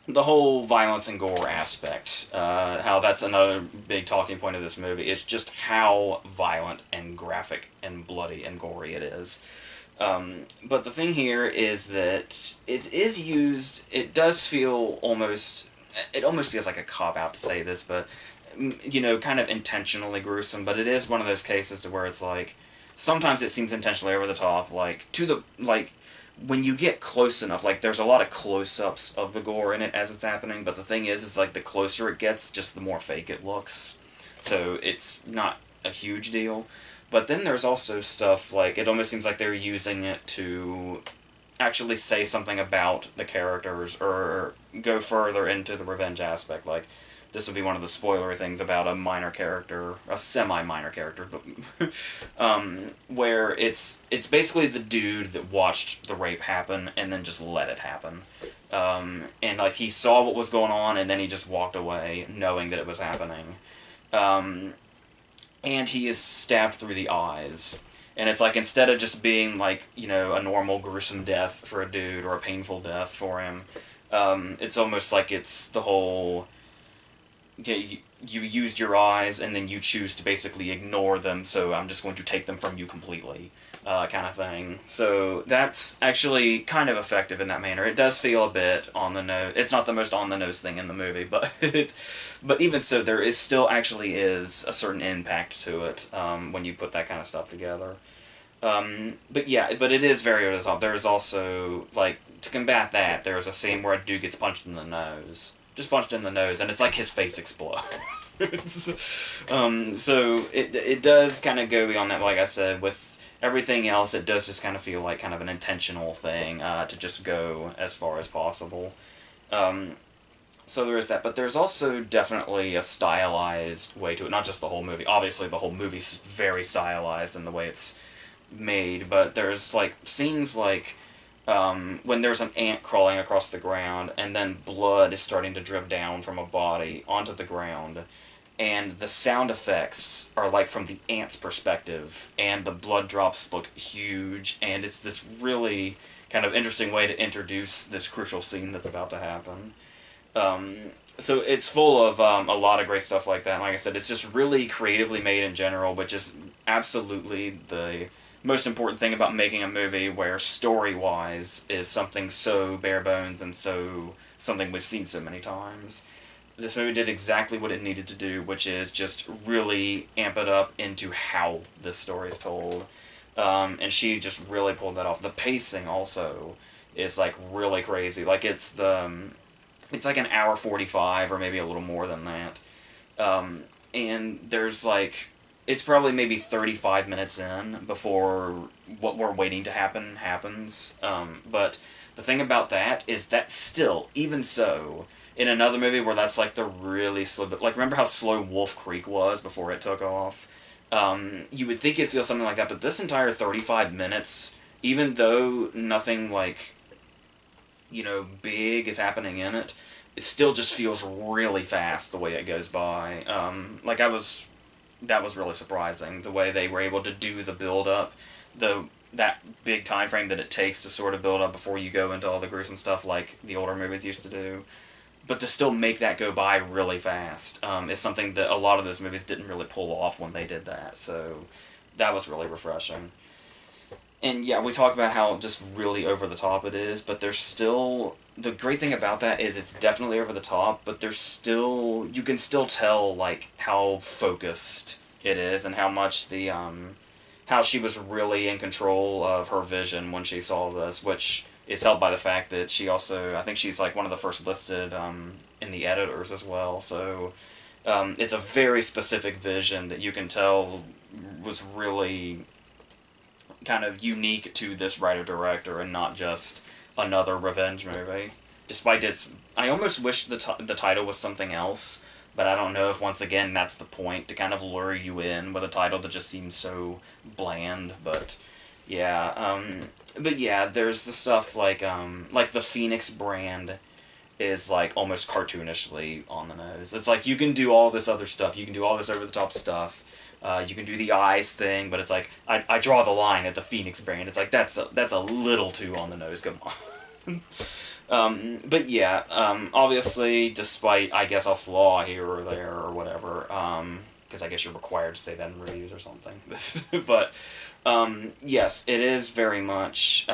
the whole violence and gore aspect. How that's another big talking point of this movie. It's just how violent and graphic and bloody and gory it is. But the thing here is that it is used, it does feel almost, it almost feels like a cop-out to say this, but, kind of intentionally gruesome, but it is one of those cases to where it's like, sometimes it seems intentionally over the top, like, when you get close enough, like, there's a lot of close-ups of the gore in it as it's happening, but the thing is like, the closer it gets, just the more fake it looks. So it's not a huge deal. But then there's also stuff like, it almost seems like they're using it to actually say something about the characters or go further into the revenge aspect. Like, this would be one of the spoilery things about a minor character, a semi-minor character, but where it's basically the dude that watched the rape happen and then just let it happen. And, like, he saw what was going on and then he just walked away knowing that it was happening. And he is stabbed through the eyes. And it's like, instead of just being like, a normal gruesome death for a dude or a painful death for him, it's almost like it's the whole, you used your eyes and then you choose to basically ignore them, so I'm just going to take them from you completely, kind of thing. So that's actually kind of effective in that manner. It does feel a bit on the nose. It's not the most on the nose thing in the movie, but but even so, there is still actually is a certain impact to it when you put that kind of stuff together. But yeah, but it is very over the top. There is also, like, to combat that, there is a scene where a dude gets punched in the nose. Just punched in the nose, and it's like his face explodes. So it does kind of go beyond that, like I said. With everything else, it does just kind of feel like kind of an intentional thing to just go as far as possible. So there is that, but there's also definitely a stylized way to it. Not just the whole movie. Obviously, the whole movie's very stylized in the way it's made, but there's like scenes like when there's an ant crawling across the ground and then blood is starting to drip down from a body onto the ground, and the sound effects are like from the ant's perspective, and the blood drops look huge, and it's this really kind of interesting way to introduce this crucial scene that's about to happen. So it's full of a lot of great stuff like that. And like I said, it's just really creatively made in general, which is absolutely the most important thing about making a movie, where story-wise is something so bare bones and so something we've seen so many times. This movie did exactly what it needed to do, which is just really amp it up into how this story is told. And she just really pulled that off. The pacing also is like really crazy. Like it's like an hour 45 or maybe a little more than that. And there's like it's probably maybe 35 minutes in before what we're waiting to happen happens. But the thing about that is that still, even so, in another movie where that's like the really slow, but like remember how slow Wolf Creek was before it took off? You would think it'd feel something like that, but this entire 35 minutes, even though nothing like, big is happening in it, it still just feels really fast the way it goes by. That was really surprising, the way they were able to do the build up, that big time frame that it takes to sort of build up before you go into all the gruesome stuff like the older movies used to do. But to still make that go by really fast is something that a lot of those movies didn't really pull off when they did that. So that was really refreshing. And yeah, we talk about how just really over the top it is, but there's still the great thing about that is it's definitely over the top, but there's still you can still tell like how focused it is and how much the how she was really in control of her vision when she saw this, which is helped by the fact that she also I think she's like one of the first listed in the editors as well. So it's a very specific vision that you can tell was really kind of unique to this writer-director and not just another revenge movie. Despite its... I almost wish the title was something else, but I don't know if, once again, that's the point, to kind of lure you in with a title that just seems so bland, but... Yeah, but yeah, there's the stuff like the Phoenix brand is like almost cartoonishly on the nose. It's like you can do all this other stuff. You can do all this over the top stuff. You can do the eyes thing, but it's like I draw the line at the Phoenix brand. It's like that's a little too on the nose. Come on. But yeah, obviously, despite I guess a flaw here or there or whatever, because I guess you're required to say that in reviews or something. But yes, it is very much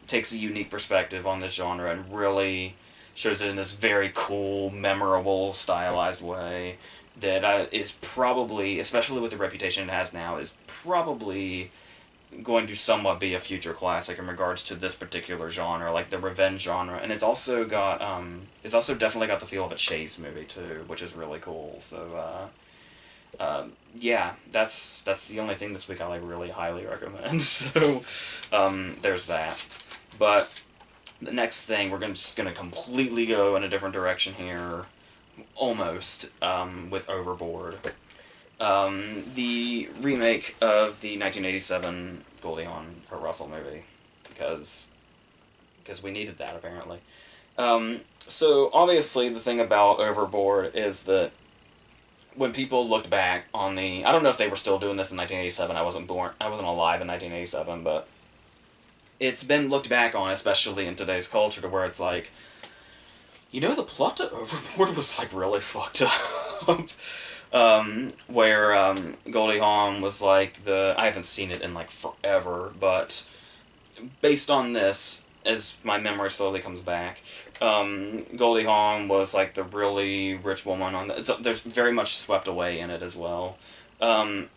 takes a unique perspective on this genre and really shows it in this very cool, memorable, stylized way that is probably, especially with the reputation it has now, is probably going to somewhat be a future classic in regards to this particular genre, like the revenge genre. And it's also definitely got the feel of a chase movie too, which is really cool. So yeah, that's the only thing this week I like really highly recommend. So there's that. But the next thing, just gonna completely go in a different direction here, almost, with Overboard. The remake of the 1987 Goldie Hawn Kurt Russell movie, because we needed that, apparently. So, obviously, the thing about Overboard is that when people looked back on I don't know if they were still doing this in 1987, I wasn't alive in 1987, but it's been looked back on, especially in today's culture, to where it's like, the plot to Overboard was, like, really fucked up. Where Goldie Hawn was, like, I haven't seen it in, like, forever, but based on this, as my memory slowly comes back, Goldie Hawn was, like, the really rich woman there's very much swept away in it as well. And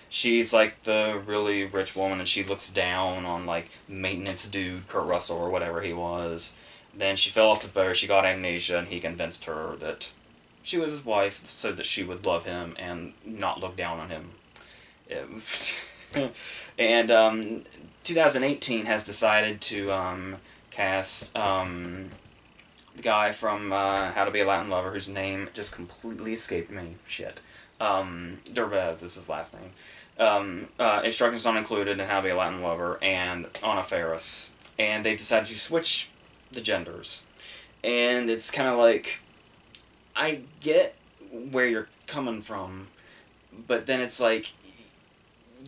she's, like, the really rich woman, and she looks down on, like, maintenance dude Kurt Russell or whatever he was. Then she fell off the boat, she got amnesia, and he convinced her that she was his wife so that she would love him and not look down on him. And 2018 has decided to cast the guy from How to Be a Latin Lover, whose name just completely escaped me. Shit. Derbez is his last name. Instructions Not Included in How to Be a Latin Lover, and Anna Faris. And they decided to switch the genders. And it's kind of like, I get where you're coming from, but then it's like,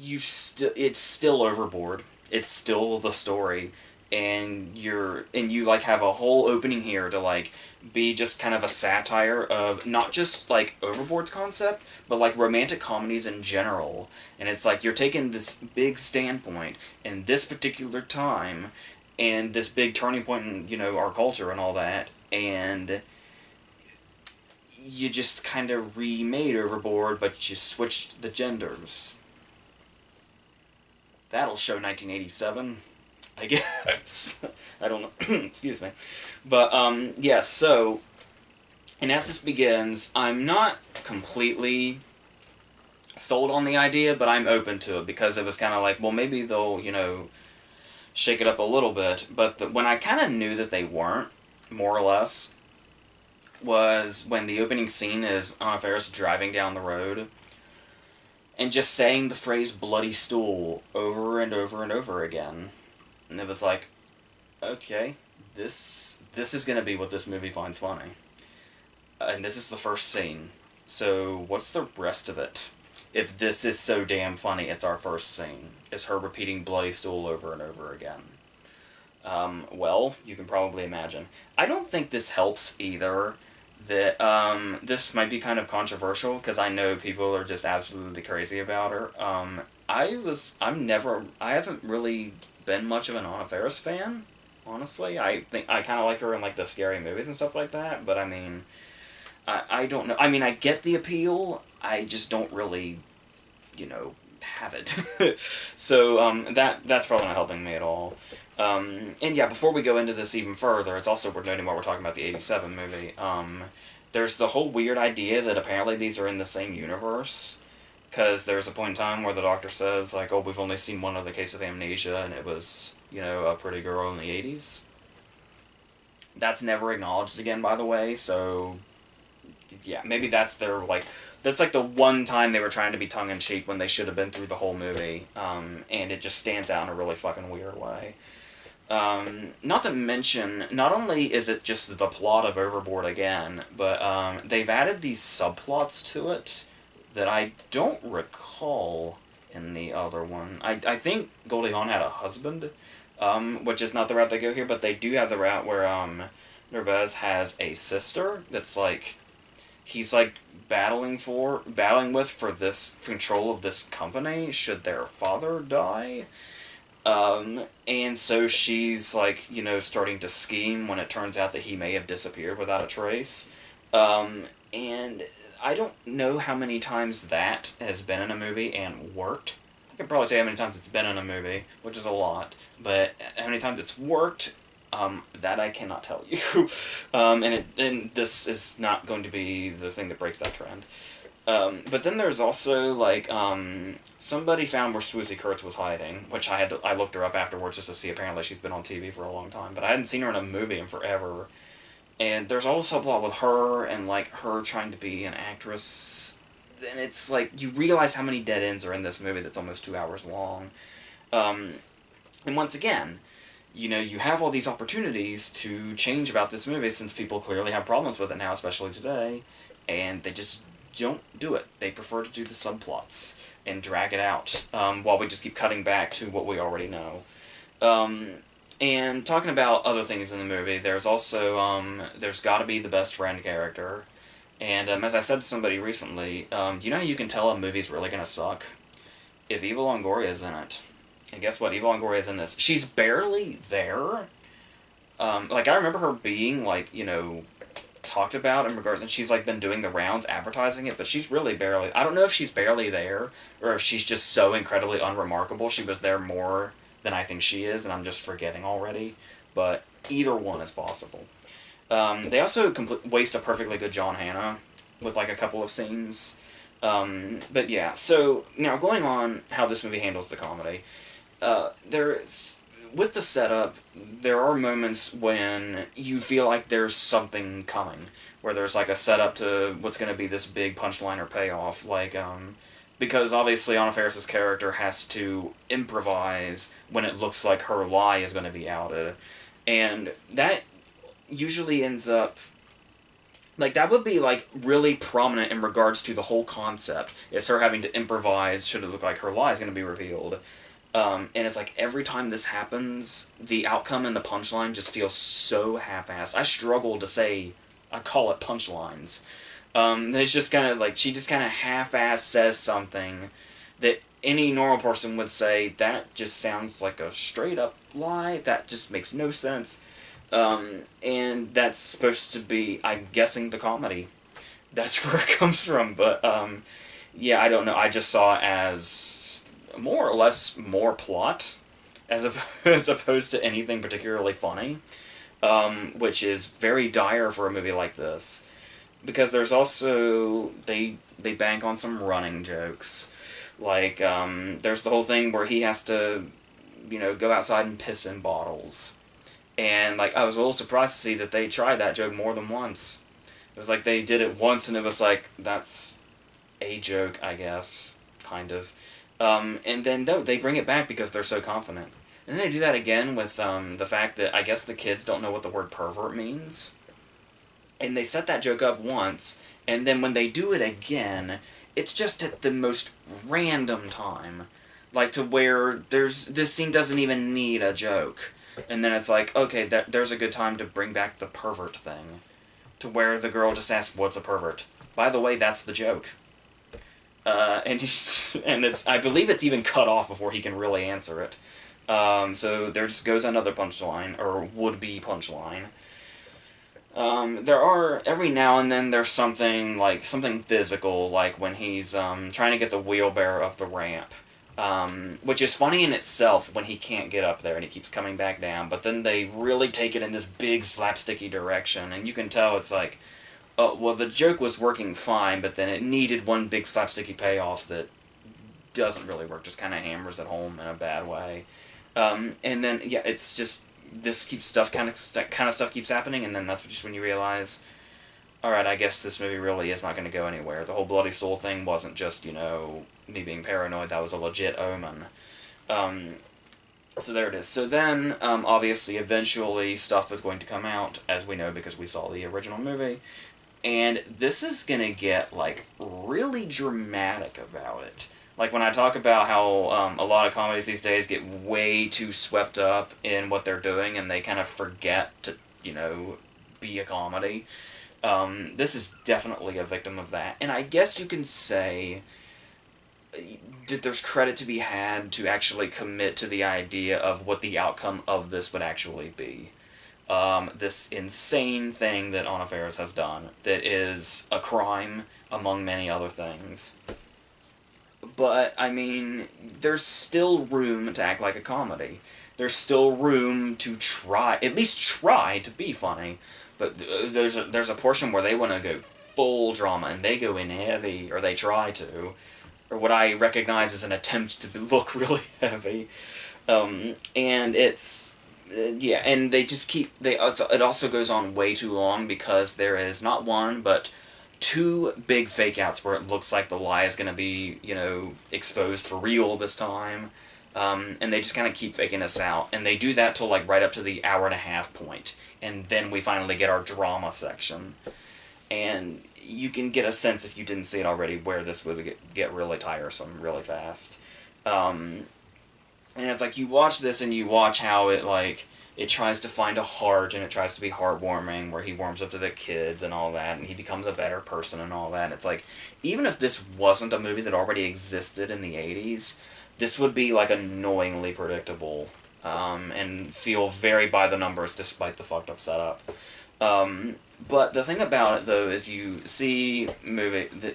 it's still Overboard. It's still the story, and you like have a whole opening here to like be just kind of a satire of not just like Overboard's concept, but like romantic comedies in general. And it's like you're taking this big standpoint in this particular time, and this big turning point in our culture and all that, and you just kind of remade Overboard, but you switched the genders. That'll show 1987, I guess. I don't know. Excuse me. But, yeah, so, and as this begins, I'm not completely sold on the idea, but I'm open to it, because it was kind of like, well, maybe they'll, shake it up a little bit. But when I kind of knew that they weren't, more or less, was when the opening scene is Anna Faris driving down the road and just saying the phrase bloody stool over and over and over again. And it was like, okay, this is going to be what this movie finds funny. And this is the first scene. So what's the rest of it? If this is so damn funny, it's our first scene. It's her repeating bloody stool over and over again. Well, you can probably imagine. I don't think this helps either. That this might be kind of controversial, because I know people are just absolutely crazy about her. I haven't really been much of an Anna Faris fan, honestly. I think I kind of like her in like the scary movies and stuff like that, but I mean, I don't know. I mean, I get the appeal. I just don't really, have it. So that's probably not helping me at all. And yeah, before we go into this even further, it's also worth noting while we're talking about the 87 movie, there's the whole weird idea that apparently these are in the same universe, because there's a point in time where the doctor says, like, oh, we've only seen one other case of amnesia, and it was, a pretty girl in the 80s. That's never acknowledged again, by the way, so yeah, maybe that's their, like, that's like the one time they were trying to be tongue-in-cheek when they should have been through the whole movie, and it just stands out in a really fucking weird way. Not to mention, not only is it just the plot of Overboard again, but they've added these subplots to it that I don't recall in the other one. I think Goldie Hawn had a husband, which is not the route they go here, but they do have the route where Derbez has a sister that's like, he's like battling with for this control of this company should their father die. And so she's like, starting to scheme when it turns out that he may have disappeared without a trace. And I don't know how many times that has been in a movie and worked. I can probably tell you how many times it's been in a movie, which is a lot, but how many times it's worked, that I cannot tell you. And this is not going to be the thing that breaks that trend. But then there's also, like, somebody found where Swoosie Kurtz was hiding, which I looked her up afterwards just to see. Apparently she's been on TV for a long time, but I hadn't seen her in a movie in forever. And there's also a plot with her and, like, her trying to be an actress. And it's like, you realize how many dead ends are in this movie that's almost 2 hours long. And once again, you have all these opportunities to change about this movie, since people clearly have problems with it now, especially today, and they just don't do it. They prefer to do the subplots and drag it out, while we just keep cutting back to what we already know. And talking about other things in the movie, there's also, there's gotta be the best friend character. And as I said to somebody recently, do you know how you can tell a movie's really gonna suck? If Eva Longoria's in it. And guess what? Eva Longoria's in this. She's barely there. Like, I remember her being, like, talked about in regards, and she's, like, been doing the rounds advertising it, but she's really barely, I don't know if she's barely there, or if she's just so incredibly unremarkable she was there more than I think she is, and I'm just forgetting already, but either one is possible. They also waste a perfectly good John Hannah with, like, a couple of scenes. But yeah, so, now going on how this movie handles the comedy, with the setup, there are moments when you feel like there's something coming, where there's like a setup to what's going to be this big punchline or payoff, like, because obviously Anna Faris's character has to improvise when it looks like her lie is going to be outed, and that usually ends up, like, that would be, like, really prominent in regards to the whole concept, is her having to improvise should it look like her lie is going to be revealed. And it's like, every time this happens, the outcome and the punchline just feels so half-assed. I struggle to say, I call it punchlines. It's just kind of like, she just kind of half-assed says something that any normal person would say, that just sounds like a straight-up lie, that just makes no sense. And that's supposed to be, I'm guessing, the comedy. That's where it comes from, but, yeah, I don't know. I just saw it as more or less more plot as opposed to anything particularly funny, which is very dire for a movie like this. Because there's also they bank on some running jokes, like there's the whole thing where he has to, go outside and piss in bottles, and like I was a little surprised to see that they tried that joke more than once. It was like they did it once and it was like that's a joke, I guess, kind of, and then no, they bring it back because they're so confident, and then they do that again with the fact that I guess the kids don't know what the word pervert means. And they set that joke up once, and then when they do it again, it's just at the most random time. Like, to where this scene doesn't even need a joke. And then it's like, okay, there's a good time to bring back the pervert thing. To where the girl just asks, what's a pervert? By the way, that's the joke. And I believe it's even cut off before he can really answer it. So there just goes another punchline, or would-be punchline. There are, every now and then, there's something physical, like when he's, trying to get the wheelbarrow up the ramp. Which is funny in itself when he can't get up there and he keeps coming back down, but then they really take it in this big slapsticky direction, and you can tell it's like, oh, well, the joke was working fine, but then it needed one big slapsticky payoff that doesn't really work, just kind of hammers it home in a bad way. And then, yeah, it's just, this kind of stuff keeps happening, and then that's just when you realize, alright, I guess this movie really is not going to go anywhere. The whole bloody stool thing wasn't just, me being paranoid, that was a legit omen. So there it is. So then, obviously, eventually, stuff is going to come out, as we know because we saw the original movie, and this is going to get, really dramatic about it. Like, when I talk about how a lot of comedies these days get way too swept up in what they're doing, and they kind of forget to, be a comedy, this is definitely a victim of that. And I guess you can say that there's credit to be had to actually commit to the idea of what the outcome of this would actually be. This insane thing that Anna Faris has done, that is a crime among many other things. But, I mean, there's still room to act like a comedy. There's still room to at least try to be funny. But there's a portion where they want to go full drama, and they go in heavy, or they try to. Or what I recognize as an attempt to look really heavy. And it's, yeah, and they just it also goes on way too long because there is not one, but two big fake-outs where it looks like the lie is going to be, exposed for real this time. And they just kind of keep faking us out. And they do that till, right up to the hour-and-a-half point. And then we finally get our drama section. And you can get a sense, if you didn't see it already, where this would get really tiresome really fast. And it's like, you watch this and you watch how it tries to find a heart, and it tries to be heartwarming, where he warms up to the kids and all that, and he becomes a better person and all that. And it's like, even if this wasn't a movie that already existed in the 80s, this would be, annoyingly predictable, and feel very by the numbers despite the fucked up setup. But the thing about it, though, is you see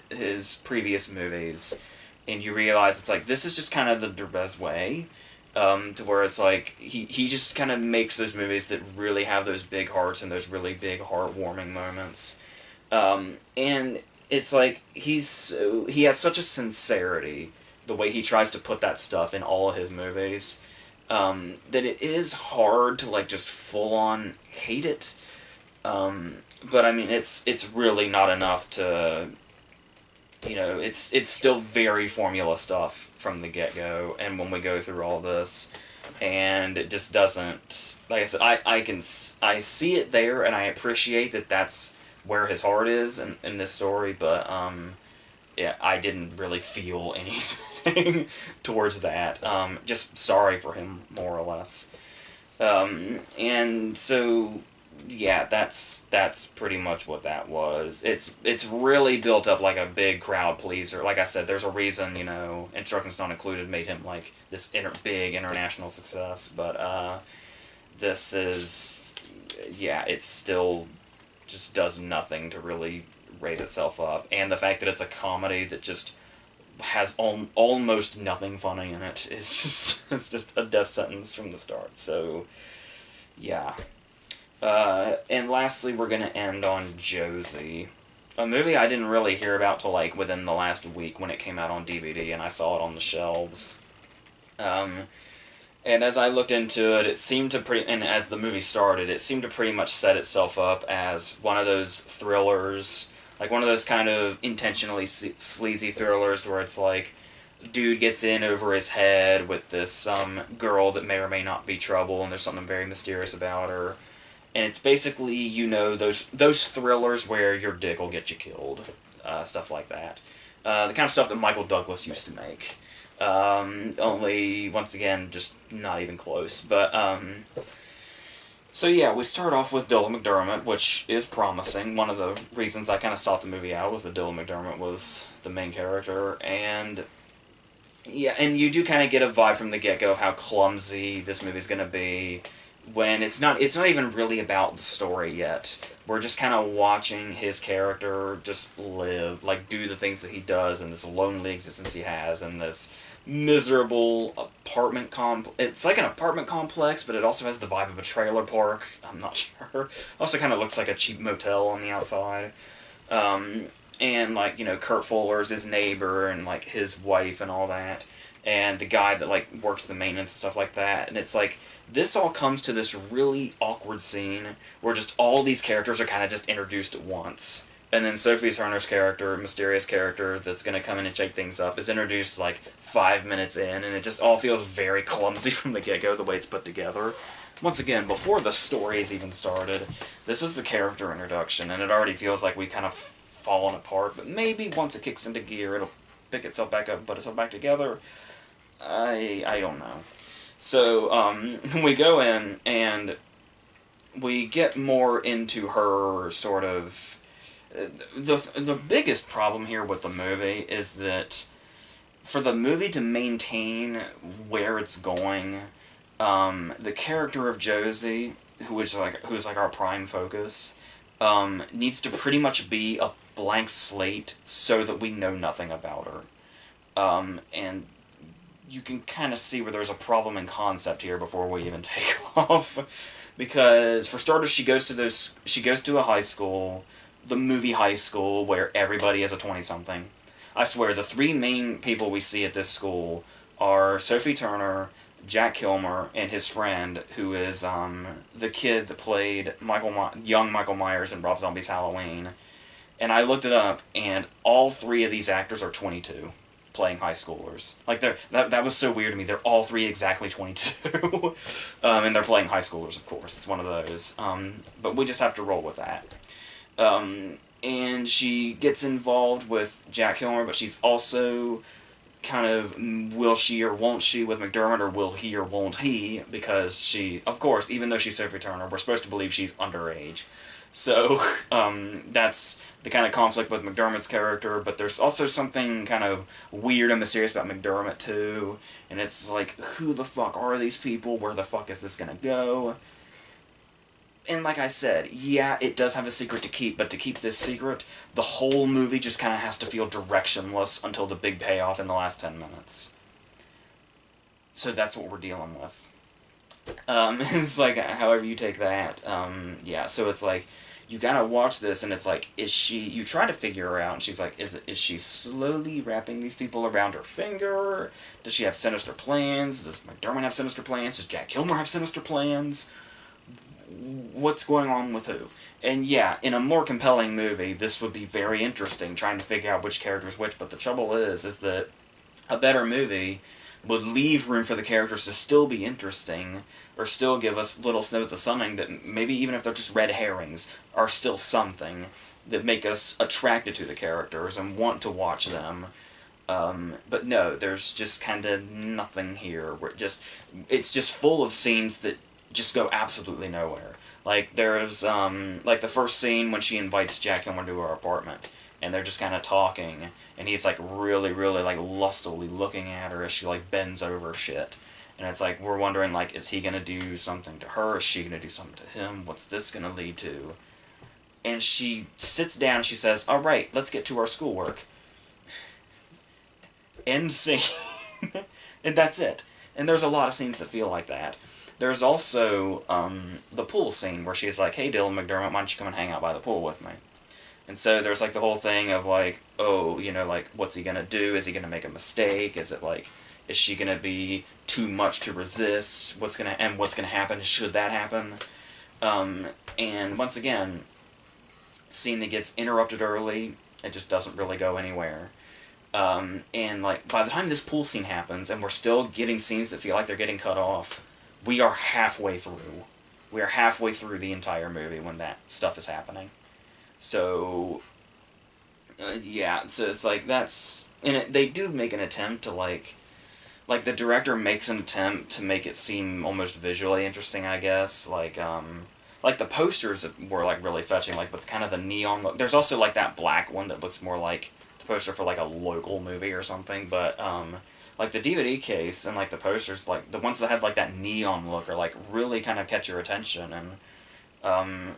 his previous movies, and you realize it's like, this is just kind of the Derbez way. To where it's like, he just kind of makes those movies that really have those big hearts and those really big heartwarming moments. And it's like, he has such a sincerity, the way he tries to put that stuff in all of his movies, that it is hard to, just full-on hate it. But, I mean, it's really not enough to... it's still very formula stuff from the get-go, and when we go through all this, and it just doesn't, like I said, I see it there, and I appreciate that that's where his heart is in this story, but, yeah, I didn't really feel anything towards that. Just sorry for him, more or less. And so... yeah, that's pretty much what that was. It's really built up like a big crowd pleaser. Like I said, there's a reason, Instructions Not Included made him like this big international success, but this is, yeah, it still just does nothing to really raise itself up. And the fact that it's a comedy that just has almost nothing funny in it. It's just a death sentence from the start. So, yeah. And lastly, we're gonna end on Josie, a movie I didn't really hear about till like within the last week when it came out on DVD, and I saw it on the shelves. Um, and as I looked into it, it seemed to and as the movie started, it seemed to pretty much set itself up as one of those thrillers, like one of those kind of intentionally sleazy thrillers where it's like, dude gets in over his head with this girl that may or may not be trouble, and there's something very mysterious about her. And it's basically, those thrillers where your dick will get you killed, stuff like that. The kind of stuff that Michael Douglas used to make. Only, once again, just not even close. But, so yeah, we start off with Dylan McDermott, which is promising. One of the reasons I kind of sought the movie out was that Dylan McDermott was the main character, and yeah, and you do kind of get a vibe from the get-go of how clumsy this movie's going to be, when it's not even really about the story yet. We're just kind of watching his character just live, like do the things that he does in this lonely existence he has in this miserable it's like an apartment complex, but it also has the vibe of a trailer park. I'm not sure. Also kind of looks like a cheap motel on the outside. And like, Kurt Fuller's his neighbor and like his wife and all that, and the guy that like works the maintenance and stuff like that. And it's like this all comes to this really awkward scene where just all these characters are kind of just introduced at once. And then Sophie Turner's character, mysterious character that's going to come in and shake things up, is introduced like 5 minutes in, and it just all feels very clumsy from the get-go, the way it's put together. Once again, before the story's even started, this is the character introduction, and it already feels like we kind of fallen apart, but maybe once it kicks into gear, it'll pick itself back up and put itself back together. I don't know. So, we go in, and we get more into her sort of... The biggest problem here with the movie is that for the movie to maintain where it's going, the character of Josie, who's like our prime focus, needs to pretty much be a blank slate so that we know nothing about her. And you can kind of see where there's a problem in concept here before we even take off. Because, for starters, she goes to a high school, the movie high school, where everybody is a 20-something. I swear, the three main people we see at this school are Sophie Turner, Jack Kilmer, and his friend, who is the kid that played young Michael Myers in Rob Zombie's Halloween. And I looked it up, and all three of these actors are 22, playing high schoolers. Like, that was so weird to me. They're all three exactly 22. And they're playing high schoolers, of course. It's one of those. But we just have to roll with that. And she gets involved with Jack Kilmer, but she's also kind of will she or won't she with McDermott, or will he or won't he, because she, of course, even though she's Sophie Turner, we're supposed to believe she's underage. So, that's the kind of conflict with McDermott's character, but there's also something kind of weird and mysterious about McDermott, too, and it's like, who the fuck are these people? Where the fuck is this gonna go? And like I said, yeah, it does have a secret to keep, but to keep this secret, the whole movie just kind of has to feel directionless until the big payoff in the last 10 minutes. So that's what we're dealing with. It's like, however you take that, yeah, so it's like, you gotta watch this, and it's like, you try to figure her out, and she's like, is she slowly wrapping these people around her finger? Does she have sinister plans? Does McDermott have sinister plans? Does Jack Kilmer have sinister plans? What's going on with who? And yeah, in a more compelling movie, this would be very interesting, trying to figure out which character is which, but the trouble is that a better movie would leave room for the characters to still be interesting, or still give us little snippets of something that, maybe even if they're just red herrings, are still something that make us attracted to the characters and want to watch them. But no, there's just kind of nothing here. It's just full of scenes that just go absolutely nowhere. Like, there's, like, the first scene when she invites Jack Kilmer to her apartment, and they're just kind of talking, and he's, like, really, really, like, lustily looking at her as she, like, bends over shit. And it's like, we're wondering, like, is he gonna do something to her? Is she gonna do something to him? What's this gonna lead to? And she sits down and she says, alright, let's get to our schoolwork. End scene. And that's it. And there's a lot of scenes that feel like that. There's also the pool scene where she's like, hey, Dylan McDermott, why don't you come and hang out by the pool with me? And so there's like the whole thing of like, oh, you know, like, what's he gonna do? Is he gonna make a mistake? Is it like, is she gonna be too much to resist? What's gonna happen? Should that happen? And once again, scene that gets interrupted early, it just doesn't really go anywhere. And like by the time this pool scene happens, and we're still getting scenes that feel like they're getting cut off, we are halfway through. We are halfway through the entire movie when that stuff is happening. So, yeah, so it's like that's... And they do make an attempt to, like, the director makes an attempt to make it seem almost visually interesting, I guess. Like the posters were, like, really fetching, like, with kind of the neon look. There's also, like, that black one that looks more like the poster for, like, a local movie or something, but, like, the DVD case and, like, the posters, like, the ones that have, like, that neon look are, like, really kind of catch your attention and...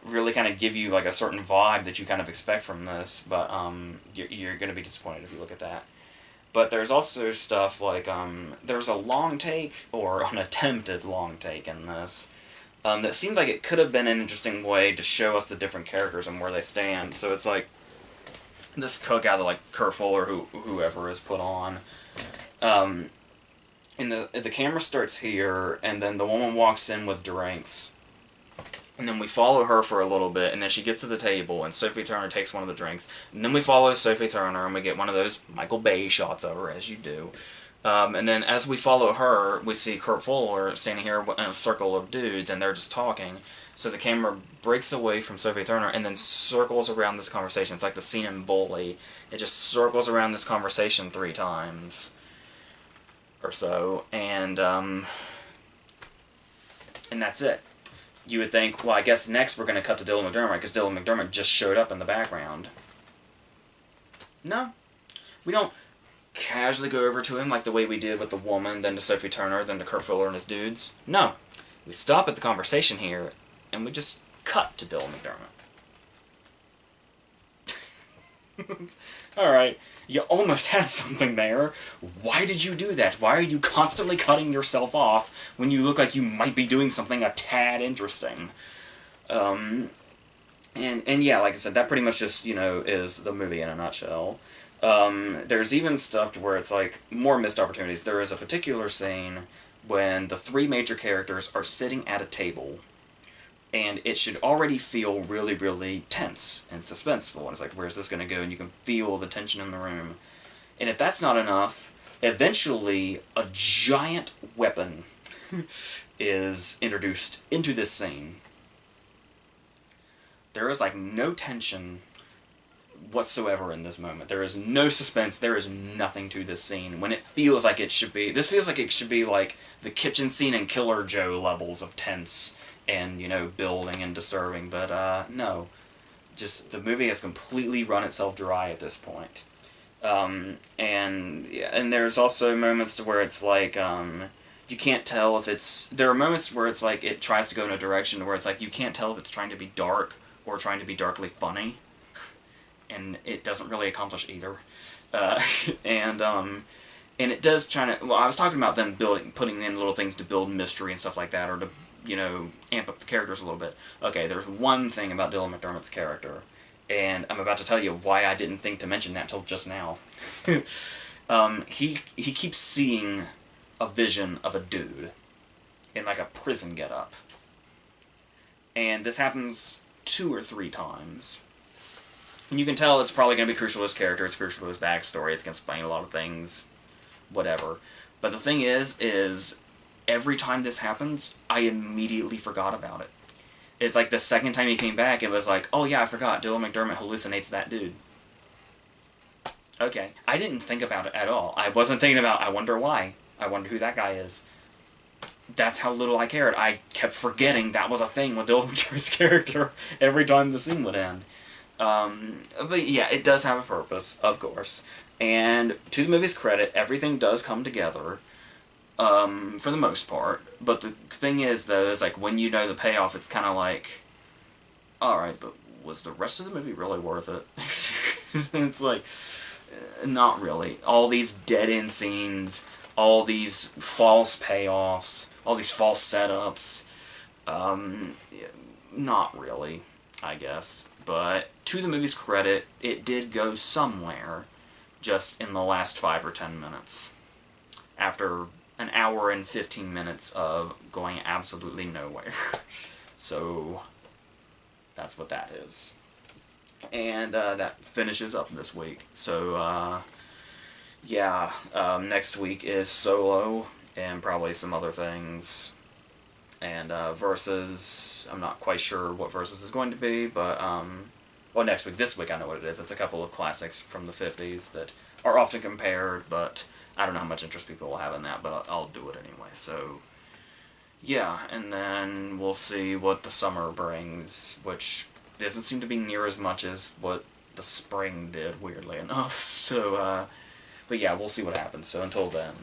really kind of give you like a certain vibe that you kind of expect from this, but you're going to be disappointed if you look at that. But there's also stuff like, there's a long take, or an attempted long take in this, that seemed like it could have been an interesting way to show us the different characters and where they stand. So it's like, this cookout that like Kurt Fuller, whoever is put on, and the camera starts here, and then the woman walks in with drinks. And then we follow her for a little bit, and then she gets to the table, and Sophie Turner takes one of the drinks. And then we follow Sophie Turner, and we get one of those Michael Bay shots of her, as you do. And then as we follow her, we see Kurt Fuller standing here in a circle of dudes, and they're just talking. So the camera breaks away from Sophie Turner, and then circles around this conversation. It's like the scene in Bully. It just circles around this conversation 3 times. Or so. And that's it. You would think, well, I guess next we're going to cut to Dylan McDermott, because Dylan McDermott just showed up in the background. No. We don't casually go over to him like the way we did with the woman, then to Sophie Turner, then to Kurt Fuller and his dudes. No. We stop at the conversation here, and we just cut to Dylan McDermott. Alright, you almost had something there. Why did you do that? Why are you constantly cutting yourself off when you look like you might be doing something a tad interesting? And yeah, like I said, that pretty much just, you know, is the movie in a nutshell. There's even stuff to where it's like more missed opportunities. There is a particular scene when the 3 major characters are sitting at a table, and it should already feel really, really tense and suspenseful. And it's like, where's this going to go? And you can feel the tension in the room. And if that's not enough, eventually a giant weapon is introduced into this scene. There is, like, no tension whatsoever in this moment. There is no suspense. There is nothing to this scene. When it feels like it should be... This feels like it should be, like, the kitchen scene in Killer Joe levels of tense and, you know, building and disturbing, but, no. Just, the movie has completely run itself dry at this point. And there's also moments to where it's like, you can't tell if it's... There are moments where it's like, it tries to go in a direction where it's like, you can't tell if it's trying to be dark or trying to be darkly funny. And it doesn't really accomplish either. And it does try to... Well, I was talking about them putting in little things to build mystery and stuff like that, or to, you know, amp up the characters a little bit. Okay, there's one thing about Dylan McDermott's character, and I'm about to tell you why I didn't think to mention that till just now. He keeps seeing a vision of a dude in, like, a prison getup. And this happens 2 or 3 times. And you can tell it's probably going to be crucial to his character, it's crucial to his backstory, it's going to explain a lot of things, whatever. But the thing is every time this happens, I immediately forgot about it. It's like the second time he came back, it was like, oh yeah, I forgot, Dylan McDermott hallucinates that dude. Okay. I didn't think about it at all. I wasn't thinking about, I wonder why. I wonder who that guy is. That's how little I cared. I kept forgetting that was a thing with Dylan McDermott's character every time the scene would end. But yeah, it does have a purpose, of course. And to the movie's credit, everything does come together, for the most part. But the thing is, though, is like, when you know the payoff, it's kind of like, alright, but was the rest of the movie really worth it? It's like, not really. All these dead-end scenes, all these false payoffs, all these false setups, not really, I guess. But to the movie's credit, it did go somewhere just in the last 5 or 10 minutes. After an hour and 15 minutes of going absolutely nowhere. So, that's what that is. And that finishes up this week. So, yeah, next week is Solo, and probably some other things. And Versus, I'm not quite sure what Versus is going to be, but, well, next week, this week I know what it is. It's a couple of classics from the 50s that are often compared, but I don't know how much interest people will have in that, but I'll do it anyway. So, yeah, and then we'll see what the summer brings, which doesn't seem to be near as much as what the spring did, weirdly enough. So, but yeah, we'll see what happens. So until then.